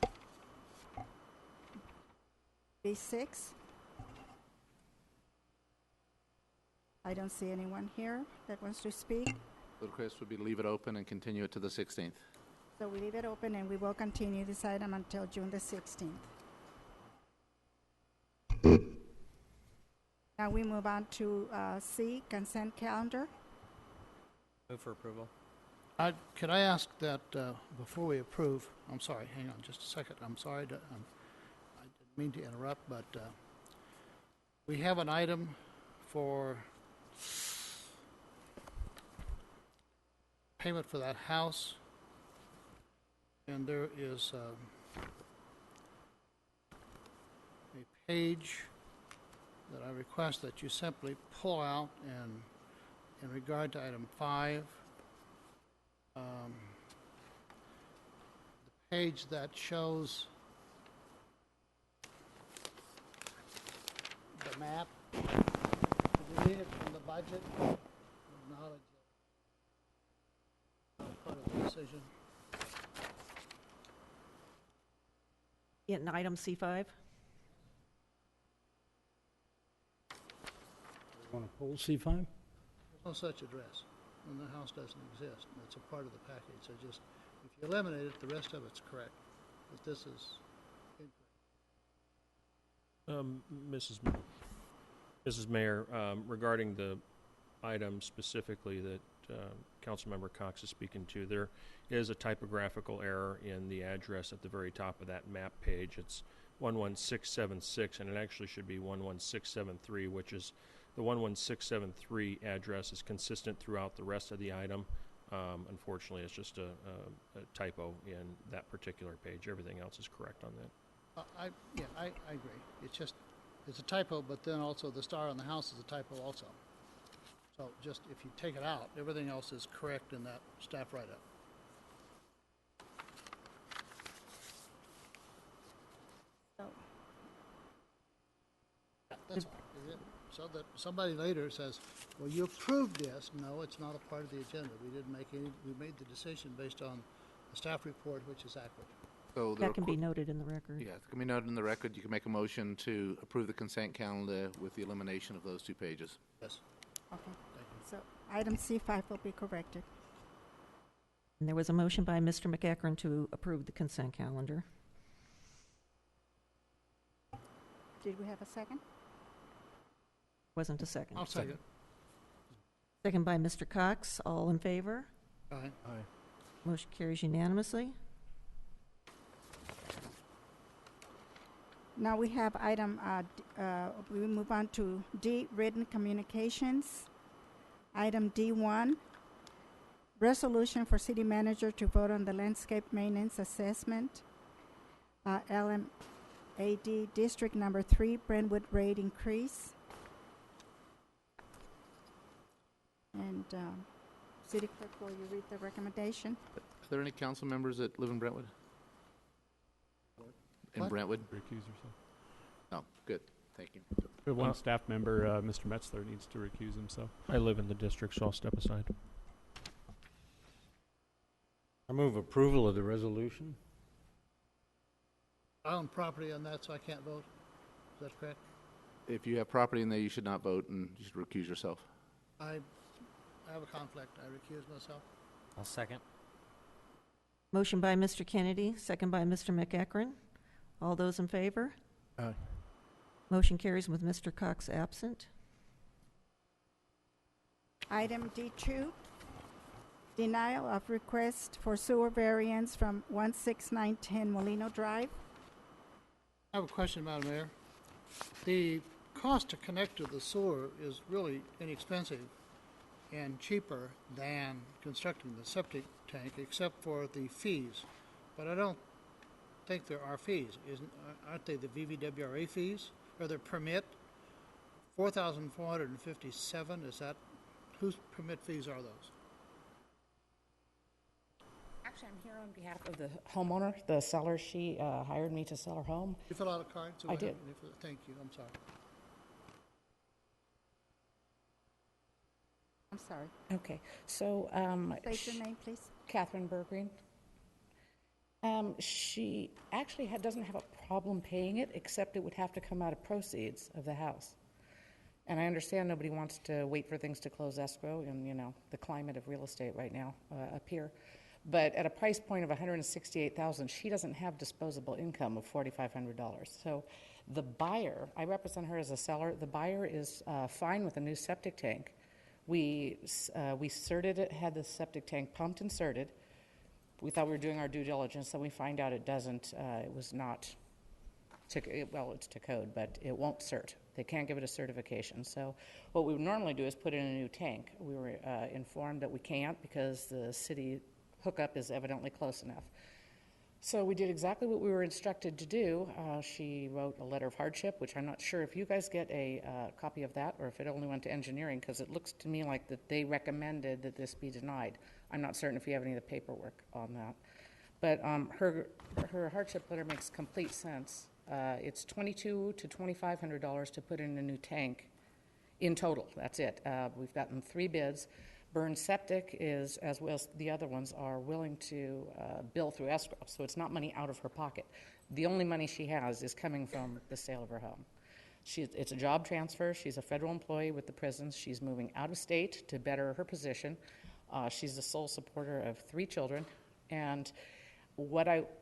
B6? I don't see anyone here that wants to speak. The request would be leave it open and continue it to the 16th. So we leave it open, and we will continue this item until June the 16th. Now we move on to C, consent calendar. Move for approval. Could I ask that before we approve, I'm sorry, hang on just a second. I'm sorry, I didn't mean to interrupt, but we have an item for payment for that house, and there is a page that I request that you simply pull out, and in regard to item 5, the page that shows the map, delete it from the budget, acknowledge it. Part of the decision. In item C5? Want to pull C5? There's no such address, and the house doesn't exist. It's a part of the package. So just, if you eliminate it, the rest of it's correct. But this is incorrect. Mrs. Mayor, regarding the item specifically that Councilmember Cox is speaking to, there is a typographical error in the address at the very top of that map page. It's 11676, and it actually should be 11673, which is the 11673 address is consistent throughout the rest of the item. Unfortunately, it's just a typo in that particular page. Everything else is correct on that. I agree. It's a typo, but then also the star on the house is a typo also. So just, if you take it out, everything else is correct in that staff write-up. That's all. So that somebody later says, well, you approved this. No, it's not a part of the agenda. We didn't make any, we made the decision based on the staff report, which is accurate. So That can be noted in the record. Yeah, it can be noted in the record. You can make a motion to approve the consent calendar with the elimination of those 2 pages. Yes. Okay. So item C5 will be corrected. And there was a motion by Mr. McEachern to approve the consent calendar. Did we have a second? Wasn't a second. I'll second. Second by Mr. Cox. All in favor? Aye. Aye. Motion carries unanimously. Now we have item, we move on to D, written communications. Item D1, resolution for city manager to vote on the landscape maintenance assessment. LMAD District Number 3, Brentwood rate increase. And City Clerk, will you read the recommendation? Are there any council members that live in Brentwood? In What? Brentwood? Recuse yourself. Oh, good. Thank you. We have one staff member, Mr. Metzler, needs to recuse himself. I live in the district, so I'll step aside. I move approval of the resolution. I own property on that, so I can't vote. Is that correct? If you have property in there, you should not vote, and you should recuse yourself. I have a conflict. I recuse myself. I'll second. Motion by Mr. Kennedy, second by Mr. McEachern. All those in favor? Aye. Motion carries with Mr. Cox absent. Item D2, denial of request for sewer variance from 16910 Molino Drive. I have a question, Madam Mayor. The cost to connect to the sewer is really inexpensive and cheaper than constructing the septic tank, except for the fees. But I don't think there are fees. Aren't they the VVWRA fees or the permit? 4,457. Is that whose permit fees are those? Actually, I'm here on behalf of the homeowner, the seller. She hired me to sell her home. You fill out a card? So I did. Thank you. I'm sorry. I'm sorry. Okay, so State your name, please. Catherine Bergreen. She actually doesn't have a problem paying it, except it would have to come out of proceeds of the house. And I understand nobody wants to wait for things to close escrow in, you know, the climate of real estate right now up here. But at a price point of $168,000, she doesn't have disposable income of $4,500. So the buyer, I represent her as a seller. The buyer is fine with a new septic tank. We certed it, had the septic tank pumped and certed. We thought we were doing our due diligence, so we find out it doesn't. It was not. It's to code, but it won't cert. They can't give it a certification. So what we would normally do is put in a new tank. We were informed that we can't because the city hookup is evidently close enough. So we did exactly what we were instructed to do. She wrote a letter of hardship, which I'm not sure if you guys get a copy of that or if it only went to engineering, because it looks to me like that they recommended that this be denied. I'm not certain if you have any of the paperwork on that. But her hardship letter makes complete sense. It's $2,200 to $2,500 to put in a new tank in total. That's it. We've gotten 3 bids. Burn Septic is, as well as the other ones, are willing to bill through escrow, so it's not money out of her pocket. The only money she has is coming from the sale of her home. It's a job transfer. She's a federal employee with the prisons. She's moving out of state to better her position. She's the sole supporter of 3 children, and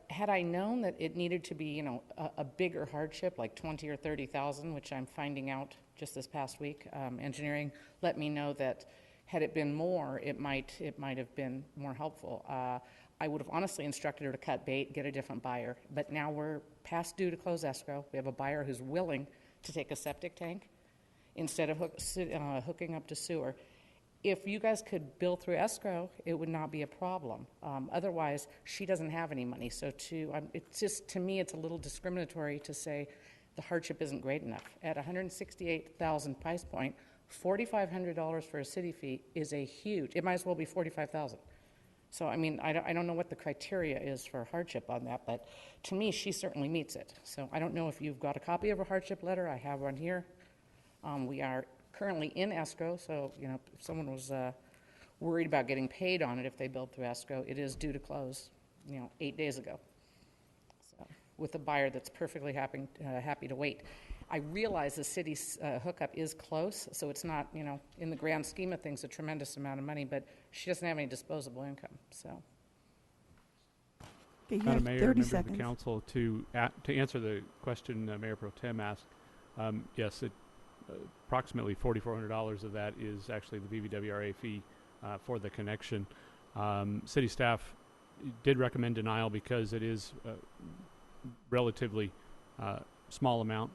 had I known that it needed to be, you know, a bigger hardship, like 20 or 30,000, which I'm finding out just this past week, engineering let me know that had it been more, it might have been more helpful. I would have honestly instructed her to cut bait, get a different buyer. But now we're past due to close escrow. We have a buyer who's willing to take a septic tank instead of hooking up to sewer. If you guys could bill through escrow, it would not be a problem. Otherwise, she doesn't have any money. So it's just, to me, it's a little discriminatory to say the hardship isn't great enough. At $168,000 price point, $4,500 for a city fee is a huge, it might as well be $45,000. So, I mean, I don't know what the criteria is for hardship on that, but to me, she certainly meets it. So I don't know if you've got a copy of a hardship letter. I have one here. We are currently in escrow, so, you know, if someone was worried about getting paid on it if they billed through escrow, it is due to close, you know, 8 days ago. with a buyer that's perfectly happy to wait. I realize the city's hookup is close, so it's not, in the grand scheme of things, a tremendous amount of money, but she doesn't have any disposable income, so. Okay, you Madam have Mayor, 30 members seconds. of the council, to answer the question Mayor Pro Tem asked, yes, approximately $4,400 of that is actually the BVWRA fee for the connection. City staff did recommend denial because it is a relatively small amount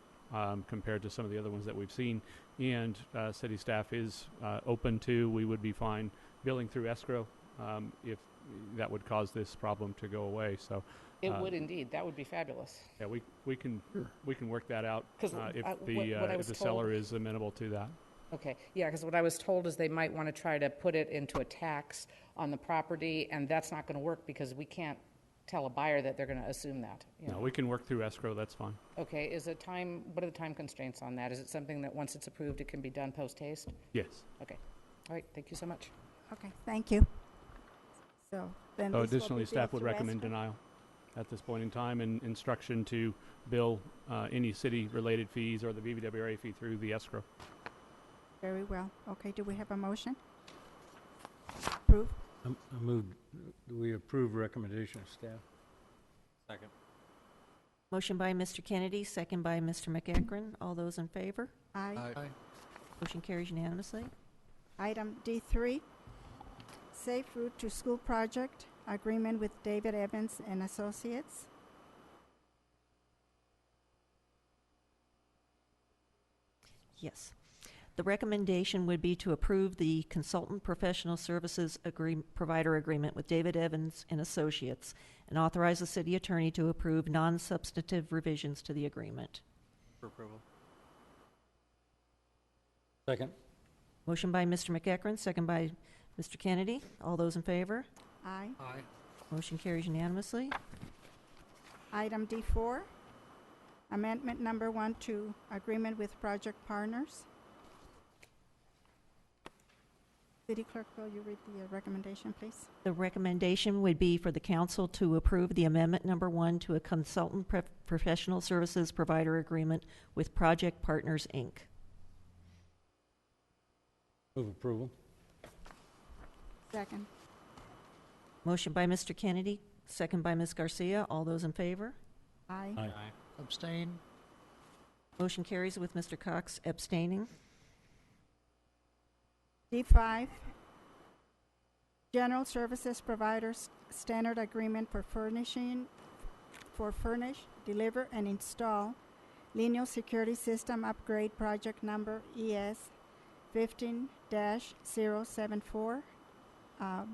compared to some of the other ones that we've seen, and city staff is open to, we would be fine billing through escrow if that would cause this problem to go away. So It would indeed. That would be fabulous. yeah, we can work that out 'Cause, if what I was the told- seller is amenable to that. Okay, yeah, because what I was told is they might want to try to put it into a tax on the property, and that's not going to work because we can't tell a buyer that they're going to assume that. No, we can work through escrow. That's fine. Okay, what are the time constraints on that? Is it something that once it's approved, it can be done post-haste? Yes. Okay, all right, thank you so much. Okay, thank you. So then So this will additionally, be staff billed would through recommend escrow? denial at this point in time, and instruction to bill any city-related fees or the BVWRA fee through the escrow. Very well. Okay, do we have a motion? Approve? I move we approve recommendation of staff. Second. Motion by Mr. Kennedy, second by Mr. McEachran. All those in favor? Aye. Motion carries unanimously. Item D3, Safe Route to School Project, agreement with David Evans and Associates. Yes. The recommendation would be to approve the consultant professional services provider agreement with David Evans and Associates and authorize the city attorney to approve non-substantive revisions to the agreement. For approval. Second. Motion by Mr. McEachran, second by Mr. Kennedy. All those in favor? Aye. Aye. Motion carries unanimously. Item D4, amendment number 1 to agreement with Project Partners. City Clerk, will you read the recommendation, please? The recommendation would be for the council to approve the amendment number 1 to a consultant professional services provider agreement with Project Partners, Inc. Move approval. Second. Motion by Mr. Kennedy, second by Ms. Garcia. All those in favor? Aye. Aye. Abstain. Motion carries with Mr. Cox abstaining. D5, General Services Providers Standard Agreement for furnish, deliver, and install lineal security system upgrade project number ES 15-074.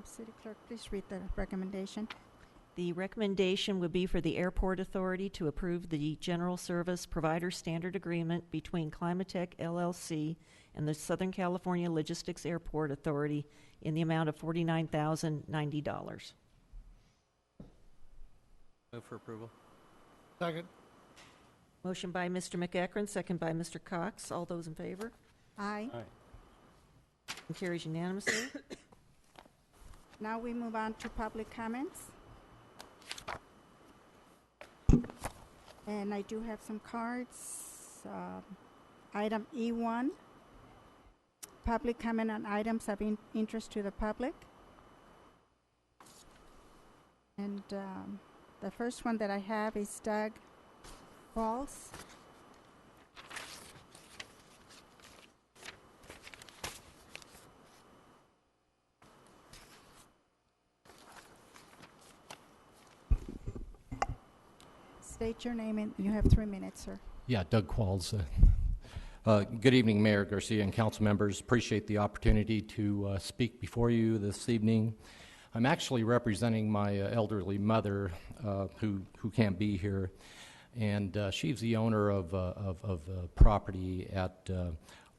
City Clerk, please read the recommendation. The recommendation would be for the Airport Authority to approve the General Service Provider Standard Agreement between Climatech LLC and the Southern California Logistics Airport Authority in the amount of $49,090. Move for approval. Second. Motion by Mr. McEachran, second by Mr. Cox. All those in favor? Aye. Aye. Motion carries unanimously. Now we move on to public comments. And I do have some cards. Item E1, public comment on items of interest to the public. And the first one that I have is Doug Walls. State your name and you have 3 minutes, sir. Yeah, Doug Qualls. Good evening, Mayor Garcia and council members. Appreciate the opportunity to speak before you this evening. I'm actually representing my elderly mother who can't be here, and she's the owner of property at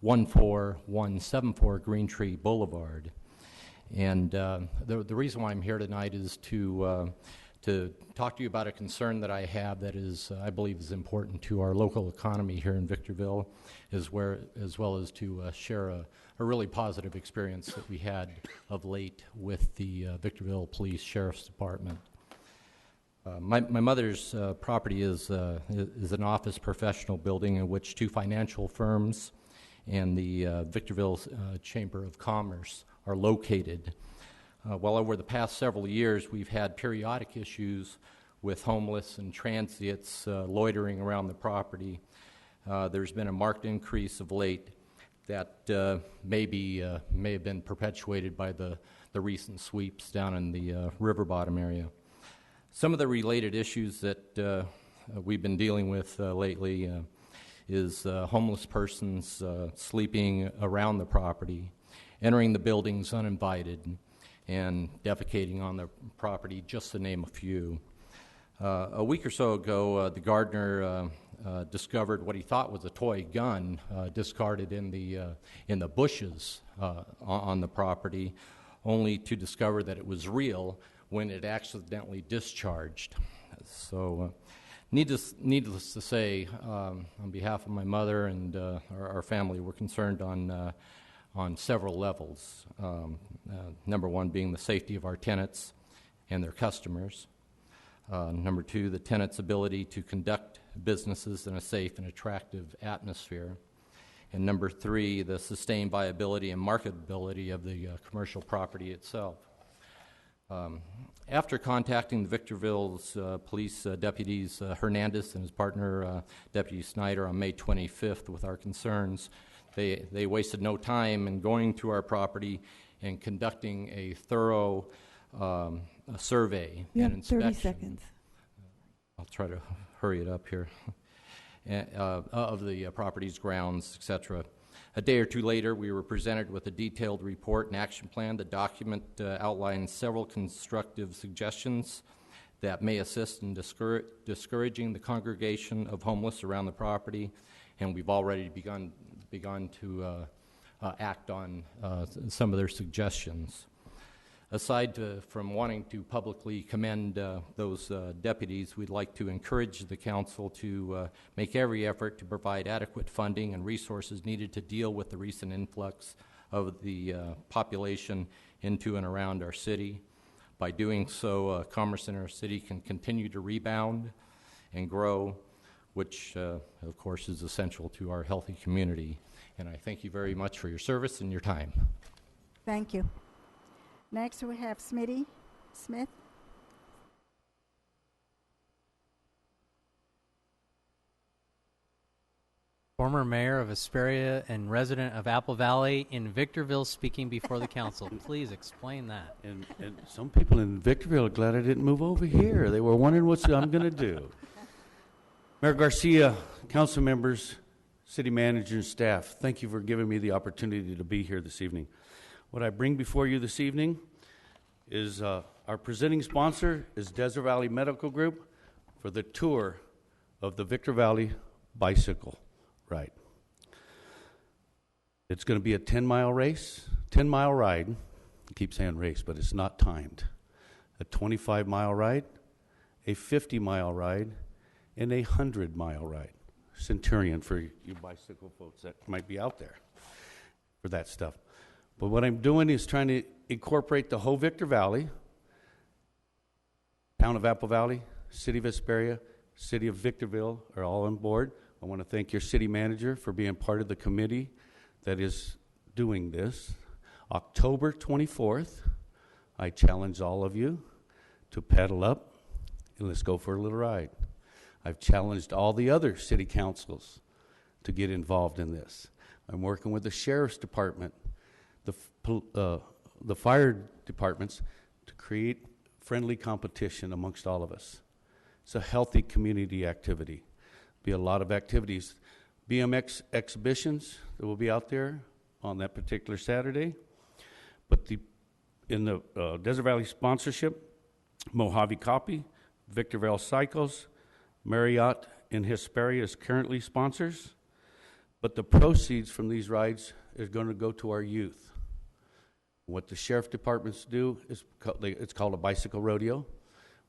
14174 Green Tree Boulevard. And the reason why I'm here tonight is to talk to you about a concern that I have that is, I believe, is important to our local economy here in Victorville, as well as to share a really positive experience that we had of late with the Victorville Police Sheriff's Department. My mother's property is an office professional building in which 2 financial firms and the Victorville Chamber of Commerce are located. Well, over the past several years, we've had periodic issues with homeless and transients loitering around the property. There's been a marked increase of late that may have been perpetuated by the recent sweeps down in the river bottom area. Some of the related issues that we've been dealing with lately is homeless persons sleeping around the property, entering the buildings uninvited, and defecating on the property, just to name a few. A week or so ago, the gardener discovered what he thought was a toy gun discarded in the bushes on the property, only to discover that it was real when it accidentally discharged. So, needless to say, on behalf of my mother and our family, we're concerned on several levels. Number one being the safety of our tenants and their customers. Number two, the tenants' ability to conduct businesses in a safe and attractive atmosphere. And number three, the sustained viability and marketability of the commercial property itself. After contacting the Victorville's police deputies Hernandez and his partner Deputy Snyder on May 25th with our concerns, they wasted no time in going to our property and conducting a thorough survey You and have inspection. 30 seconds. I'll try to hurry it up here. Of the property's grounds, etc. A day or two later, we were presented with a detailed report and action plan. The document outlines several constructive suggestions that may assist in discouraging the congregation of homeless around the property, and we've already begun to act on some of their suggestions. Aside from wanting to publicly commend those deputies, we'd like to encourage the council to make every effort to provide adequate funding and resources needed to deal with the recent influx of the population into and around our city. By doing so, commerce in our city can continue to rebound and grow, which, of course, is essential to our healthy community. And I thank you very much for your service and your time. Thank you. Next, we have Smitty Smith. Former mayor of Hesperia and resident of Apple Valley in Victorville speaking before the council. Please explain that. And some people in Victorville are glad I didn't move over here. They were wondering what I'm going to do. Mayor Garcia, council members, city manager, and staff, thank you for giving me the opportunity to be here this evening. What I bring before you this evening is our presenting sponsor is Desert Valley Medical Group for the tour of the Victor Valley bicycle ride. It's going to be a 10-mile race, 10-mile ride. I keep saying race, but it's not timed. A 25-mile ride, a 50-mile ride, and a 100-mile ride. Centurion for you bicycle folks that might be out there for that stuff. But what I'm doing is trying to incorporate the whole Victor Valley, town of Apple Valley, city of Hesperia, city of Victorville are all on board. I want to thank your city manager for being part of the committee that is doing this. October 24th, I challenge all of you to pedal up and let's go for a little ride. I've challenged all the other city councils to get involved in this. I'm working with the sheriff's department, the fire departments to create friendly competition amongst all of us. It's a healthy community activity. Be a lot of activities. BMX exhibitions that will be out there on that particular Saturday. But in the Desert Valley sponsorship, Mojave Copy, Victorville Cycles, Marriott, and Hesperia is currently sponsors. But the proceeds from these rides is going to go to our youth. What the sheriff departments do is it's called a bicycle rodeo.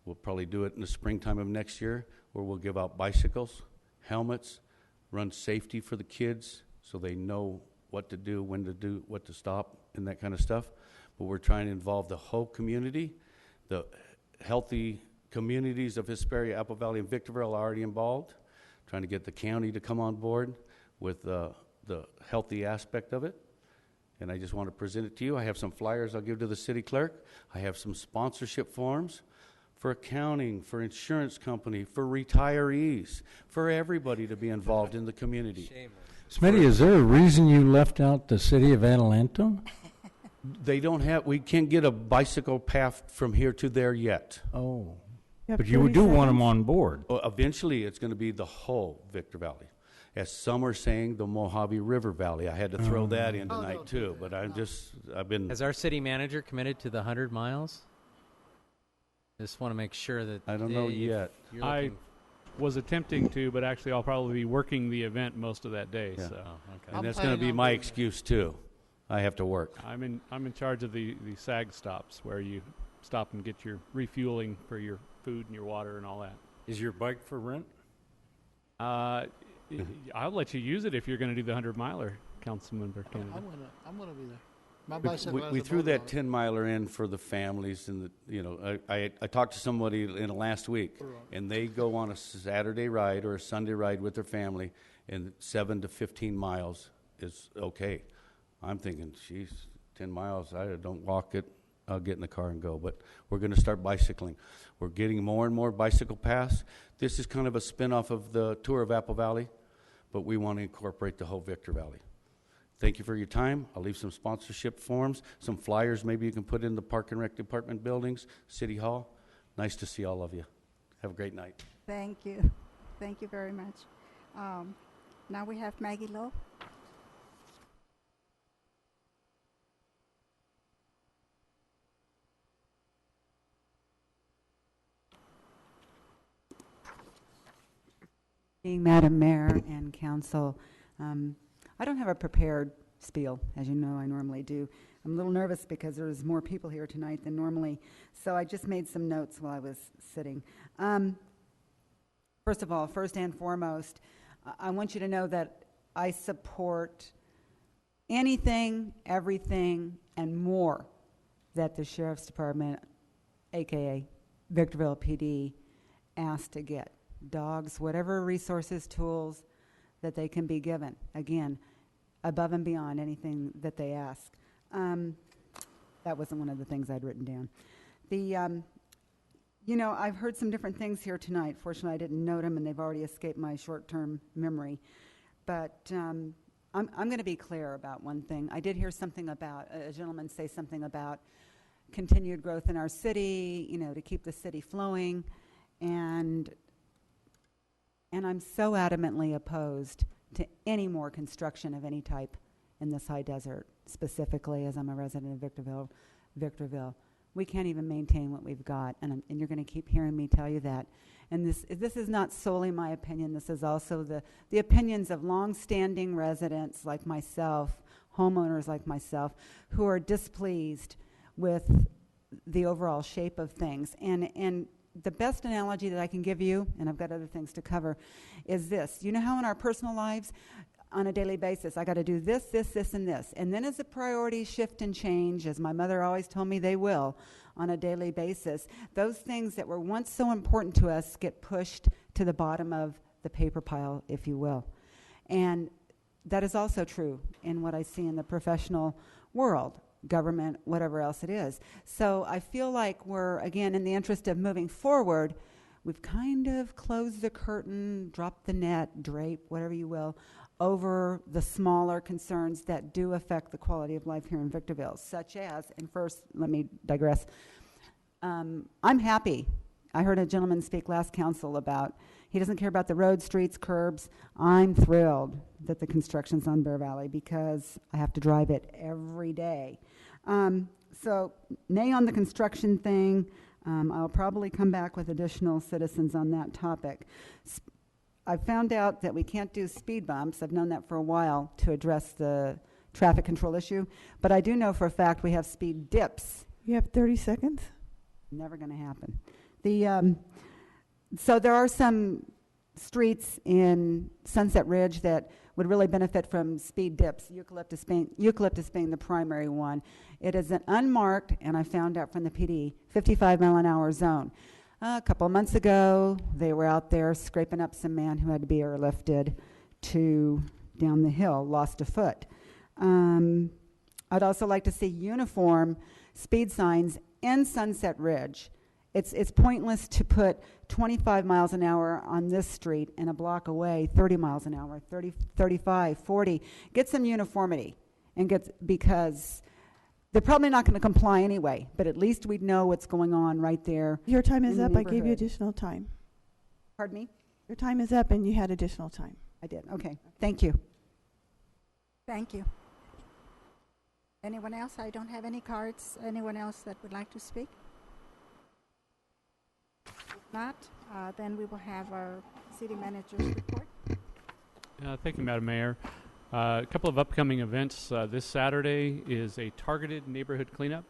We'll probably do it in the springtime of next year, where we'll give out bicycles, helmets, run safety for the kids so they know what to do, when to do, what to stop, and that kind of stuff. But we're trying to involve the whole community, the healthy Communities of Hesperia, Apple Valley, and Victorville are already involved, trying to get the county to come on board with the healthy aspect of it. And I just want to present it to you. I have some flyers I'll give to the city clerk. I have some sponsorship forms for accounting, for insurance company, for retirees, for everybody to be involved in the community. Smitty, is there a reason you left out the city of Adelanto? They don't have, we can't get a bicycle path from here to there yet. Oh. But you do want them on board. Well, eventually, it's going to be the whole Victor Valley. As some are saying, the Mojave River Valley. I had to throw that in tonight, too. But I've been... Has our city manager committed to the 100 miles? Just want to make sure that... I don't know yet. I was attempting to, but actually I'll probably be working the event most of that day. Yeah. So. And that's going to be my excuse, too. I have to work. I'm in charge of the SAG stops, where you stop and get your refueling for your food and your water and all that. Is your bike for rent? I'll let you use it if you're going to do the 100-miler, Councilmember Kennedy. I'm gonna be there. My bicycle has We a threw boat on that it. 10-miler in for the families, and I talked to somebody in the last week, and they go on a Saturday ride or a Sunday ride with their family, and 7 to 15 miles is okay. I'm thinking, geez, 10 miles, I don't walk it. I'll get in the car and go. But we're going to start bicycling. We're getting more and more bicycle paths. This is kind of a spin-off of the tour of Apple Valley, but we want to incorporate the whole Victor Valley. Thank you for your time. I'll leave some sponsorship forms, some flyers maybe you can put in the Park and Rec Department buildings, City Hall. Nice to see all of you. Have a great night. Thank you. Thank you very much. Now we have Maggie Lowe. Madam Mayor and Council, I don't have a prepared spiel, as you know I normally do. I'm a little nervous because there's more people here tonight than normally, so I just made some notes while I was sitting. First of all, first and foremost, I want you to know that I support anything, everything, and more that the Sheriff's Department, aka Victorville PD, asked to get. Dogs, whatever resources, tools that they can be given. Again, above and beyond anything that they ask. That wasn't one of the things I'd written down. I've heard some different things here tonight. Fortunately, I didn't note them, and they've already escaped my short-term memory. But I'm going to be clear about one thing. I did hear something about, a gentleman say something about continued growth in our city, to keep the city flowing. And I'm so adamantly opposed to any more construction of any type in this high desert, specifically as I'm a resident of Victorville. We can't even maintain what we've got, and you're going to keep hearing me tell you that. And this is not solely my opinion. This is also the opinions of long-standing residents like myself, homeowners like myself, who are displeased with the overall shape of things. And the best analogy that I can give you, and I've got other things to cover, is this. You know how in our personal lives, on a daily basis, I got to do this, this, this, and this. And then as the priorities shift and change, as my mother always told me they will, on a daily basis, those things that were once so important to us get pushed to the bottom of the paper pile, if you will. And that is also true in what I see in the professional world. Government, whatever else it is. So I feel like we're, again, in the interest of moving forward, we've kind of closed the curtain, dropped the net, drape, whatever you will, over the smaller concerns that do affect the quality of life here in Victorville, such as, and first, let me digress. I'm happy. I heard a gentleman speak last council about he doesn't care about the road, streets, curbs. I'm thrilled that the construction's on Bear Valley because I have to drive it every day. So, nay on the construction thing. I'll probably come back with additional citizens on that topic. I found out that we can't do speed bumps. I've known that for a while to address the traffic control issue. But I do know for a fact we have speed dips. You have 30 seconds? Never going to happen. So there are some streets in Sunset Ridge that would really benefit from speed dips, eucalyptus being the primary one. It is an unmarked, and I found out from the PD, 55-mile-an-hour zone. A couple of months ago, they were out there scraping up some man who had to be airlifted to down the hill, lost a foot. I'd also like to see uniform speed signs in Sunset Ridge. It's pointless to put 25 miles an hour on this street and a block away 30 miles an hour, 30, 35, 40. Get some uniformity because they're probably not going to comply anyway, but at least we'd know what's going on right there. Your time is in the up. I gave you neighborhood. additional time. Pardon me? Your time is up and you had additional time. I did. Okay. Thank you. Thank you. Anyone else? I don't have any cards. Anyone else that would like to speak? If not, then we will have our city manager's report. Thank you, Madam Mayor. A couple of upcoming events. This Saturday is a targeted neighborhood cleanup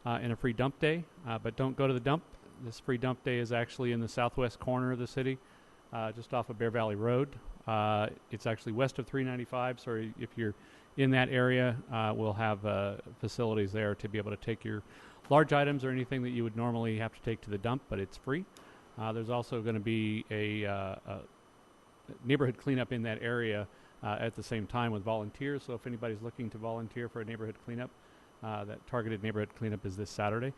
and a free dump day, but don't go to the dump. This free dump day is actually in the southwest corner of the city, just off of Bear Valley Road. It's actually west of 395, so if you're in that area, we'll have facilities there to be able to take your large items or anything that you would normally have to take to the dump, but it's free. There's also going to be a neighborhood cleanup in that area at the same time with volunteers. So if anybody's looking to volunteer for a neighborhood cleanup, that targeted neighborhood cleanup is this Saturday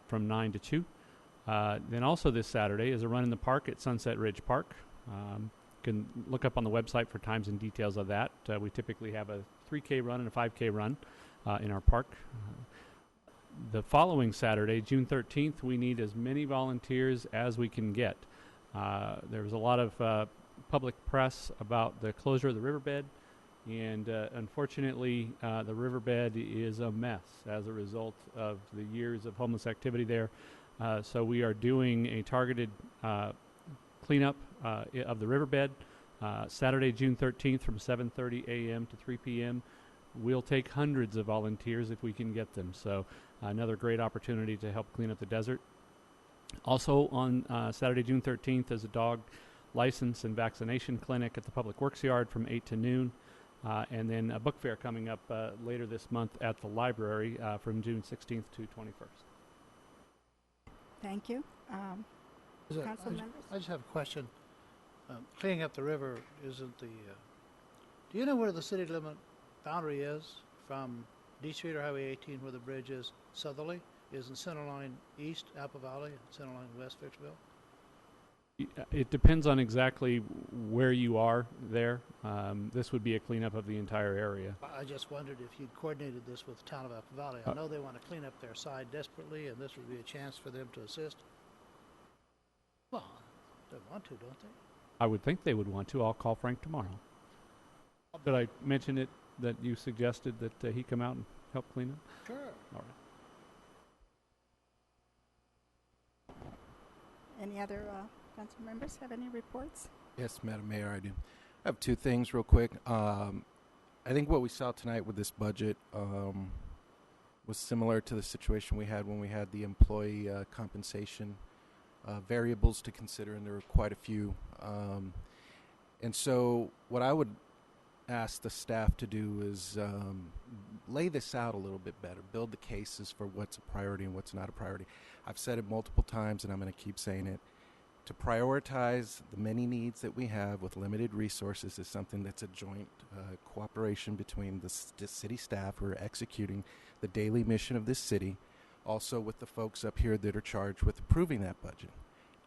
from 9 to 2. Then also this Saturday is a run in the park at Sunset Ridge Park. You can look up on the website for times and details of that. We typically have a 3K run and a 5K run in our park. The following Saturday, June 13th, we need as many volunteers as we can get. There was a lot of public press about the closure of the riverbed, and unfortunately, the riverbed is a mess as a result of the years of homeless activity there. So we are doing a targeted cleanup of the riverbed Saturday, June 13th from 7:30 a.m. to 3 p.m. We'll take hundreds of volunteers if we can get them. So another great opportunity to help clean up the desert. Also on Saturday, June 13th, is a dog license and vaccination clinic at the Public Works Yard from 8 to noon. And then a book fair coming up later this month at the library from June 16th to 21st. Thank you. Council members? I just have a question. Cleaning up the river isn't the... do you know where the city limit boundary is from D Street or Highway 18 where the bridge is southerly? Is in Center Line East, Apple Valley, and Center Line West, Victorville? It depends on exactly where you are there. This would be a cleanup of the entire area. I just wondered if you'd coordinated this with the town of Apple Valley. I know they want to clean up their side desperately, and this would be a chance for them to assist. Well, they want to, don't they? I would think they would want to. I'll call Frank tomorrow. Did I mention it that you suggested that he come out and help clean up? Sure. All right. Any other council members have any reports? Yes, Madam Mayor, I do. I have two things real quick. I think what we saw tonight with this budget was similar to the situation we had when we had the employee compensation variables to consider, and there were quite a few. And so what I would ask the staff to do is lay this out a little bit better, build the cases for what's a priority and what's not a priority. I've said it multiple times, and I'm going to keep saying it. To prioritize the many needs that we have with limited resources is something that's a joint cooperation between the city staff who are executing the daily mission of this city, also with the folks up here that are charged with approving that budget.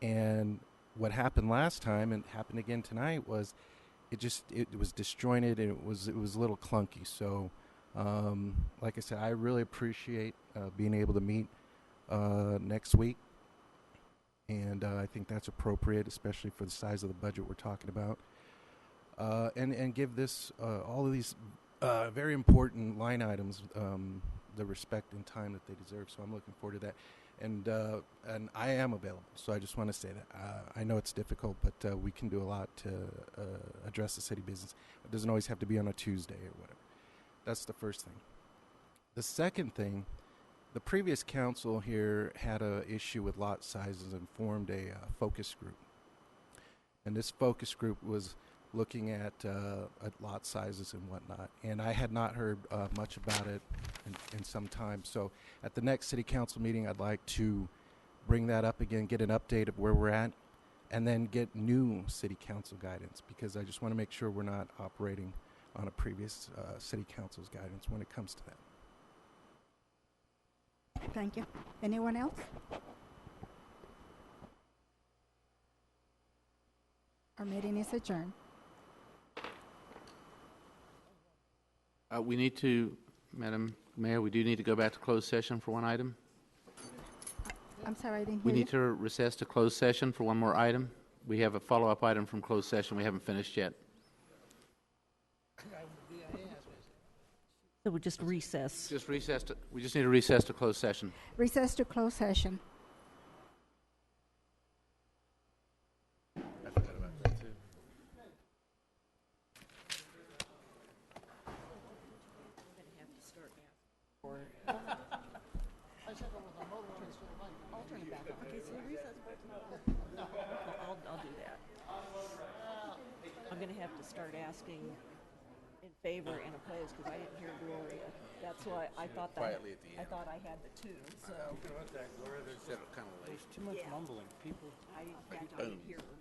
And what happened last time and happened again tonight was it was disjointed, and it was a little clunky. So like I said, I really appreciate being able to meet next week. And I think that's appropriate, especially for the size of the budget we're talking about. And give this all of these very important line items the respect and time that they deserve. So I'm looking forward to that. And I am available. So I just want to say that. I know it's difficult, but we can do a lot to address the city business. It doesn't always have to be on a Tuesday or whatever. That's the first thing. The second thing, the previous council here had an issue with lot sizes and formed a focus group. And this focus group was looking at lot sizes and whatnot. And I had not heard much about it in some time. So at the next city council meeting, I'd like to bring that up again, get an update of where we're at, and then get new city council guidance, because I just want to make sure we're not operating on a previous city council's guidance when it comes to that. Thank you. Anyone else? Our meeting is adjourned. We need to, Madam Mayor, we do need to go back to closed session for one item. I'm sorry, I didn't hear We you. need to recess to closed session for one more item. We have a follow-up item from closed session we haven't finished yet. So we'll just recess. We just need to recess to closed session. Recess to closed session. I forgot about that too. I'll do that. I'm going to have to start asking in favor and opposed because I didn't hear Gloria. That's why I thought that Quietly at the end. I thought I had the two. So Kind of late. There's too much mumbling. People. I didn't hear her.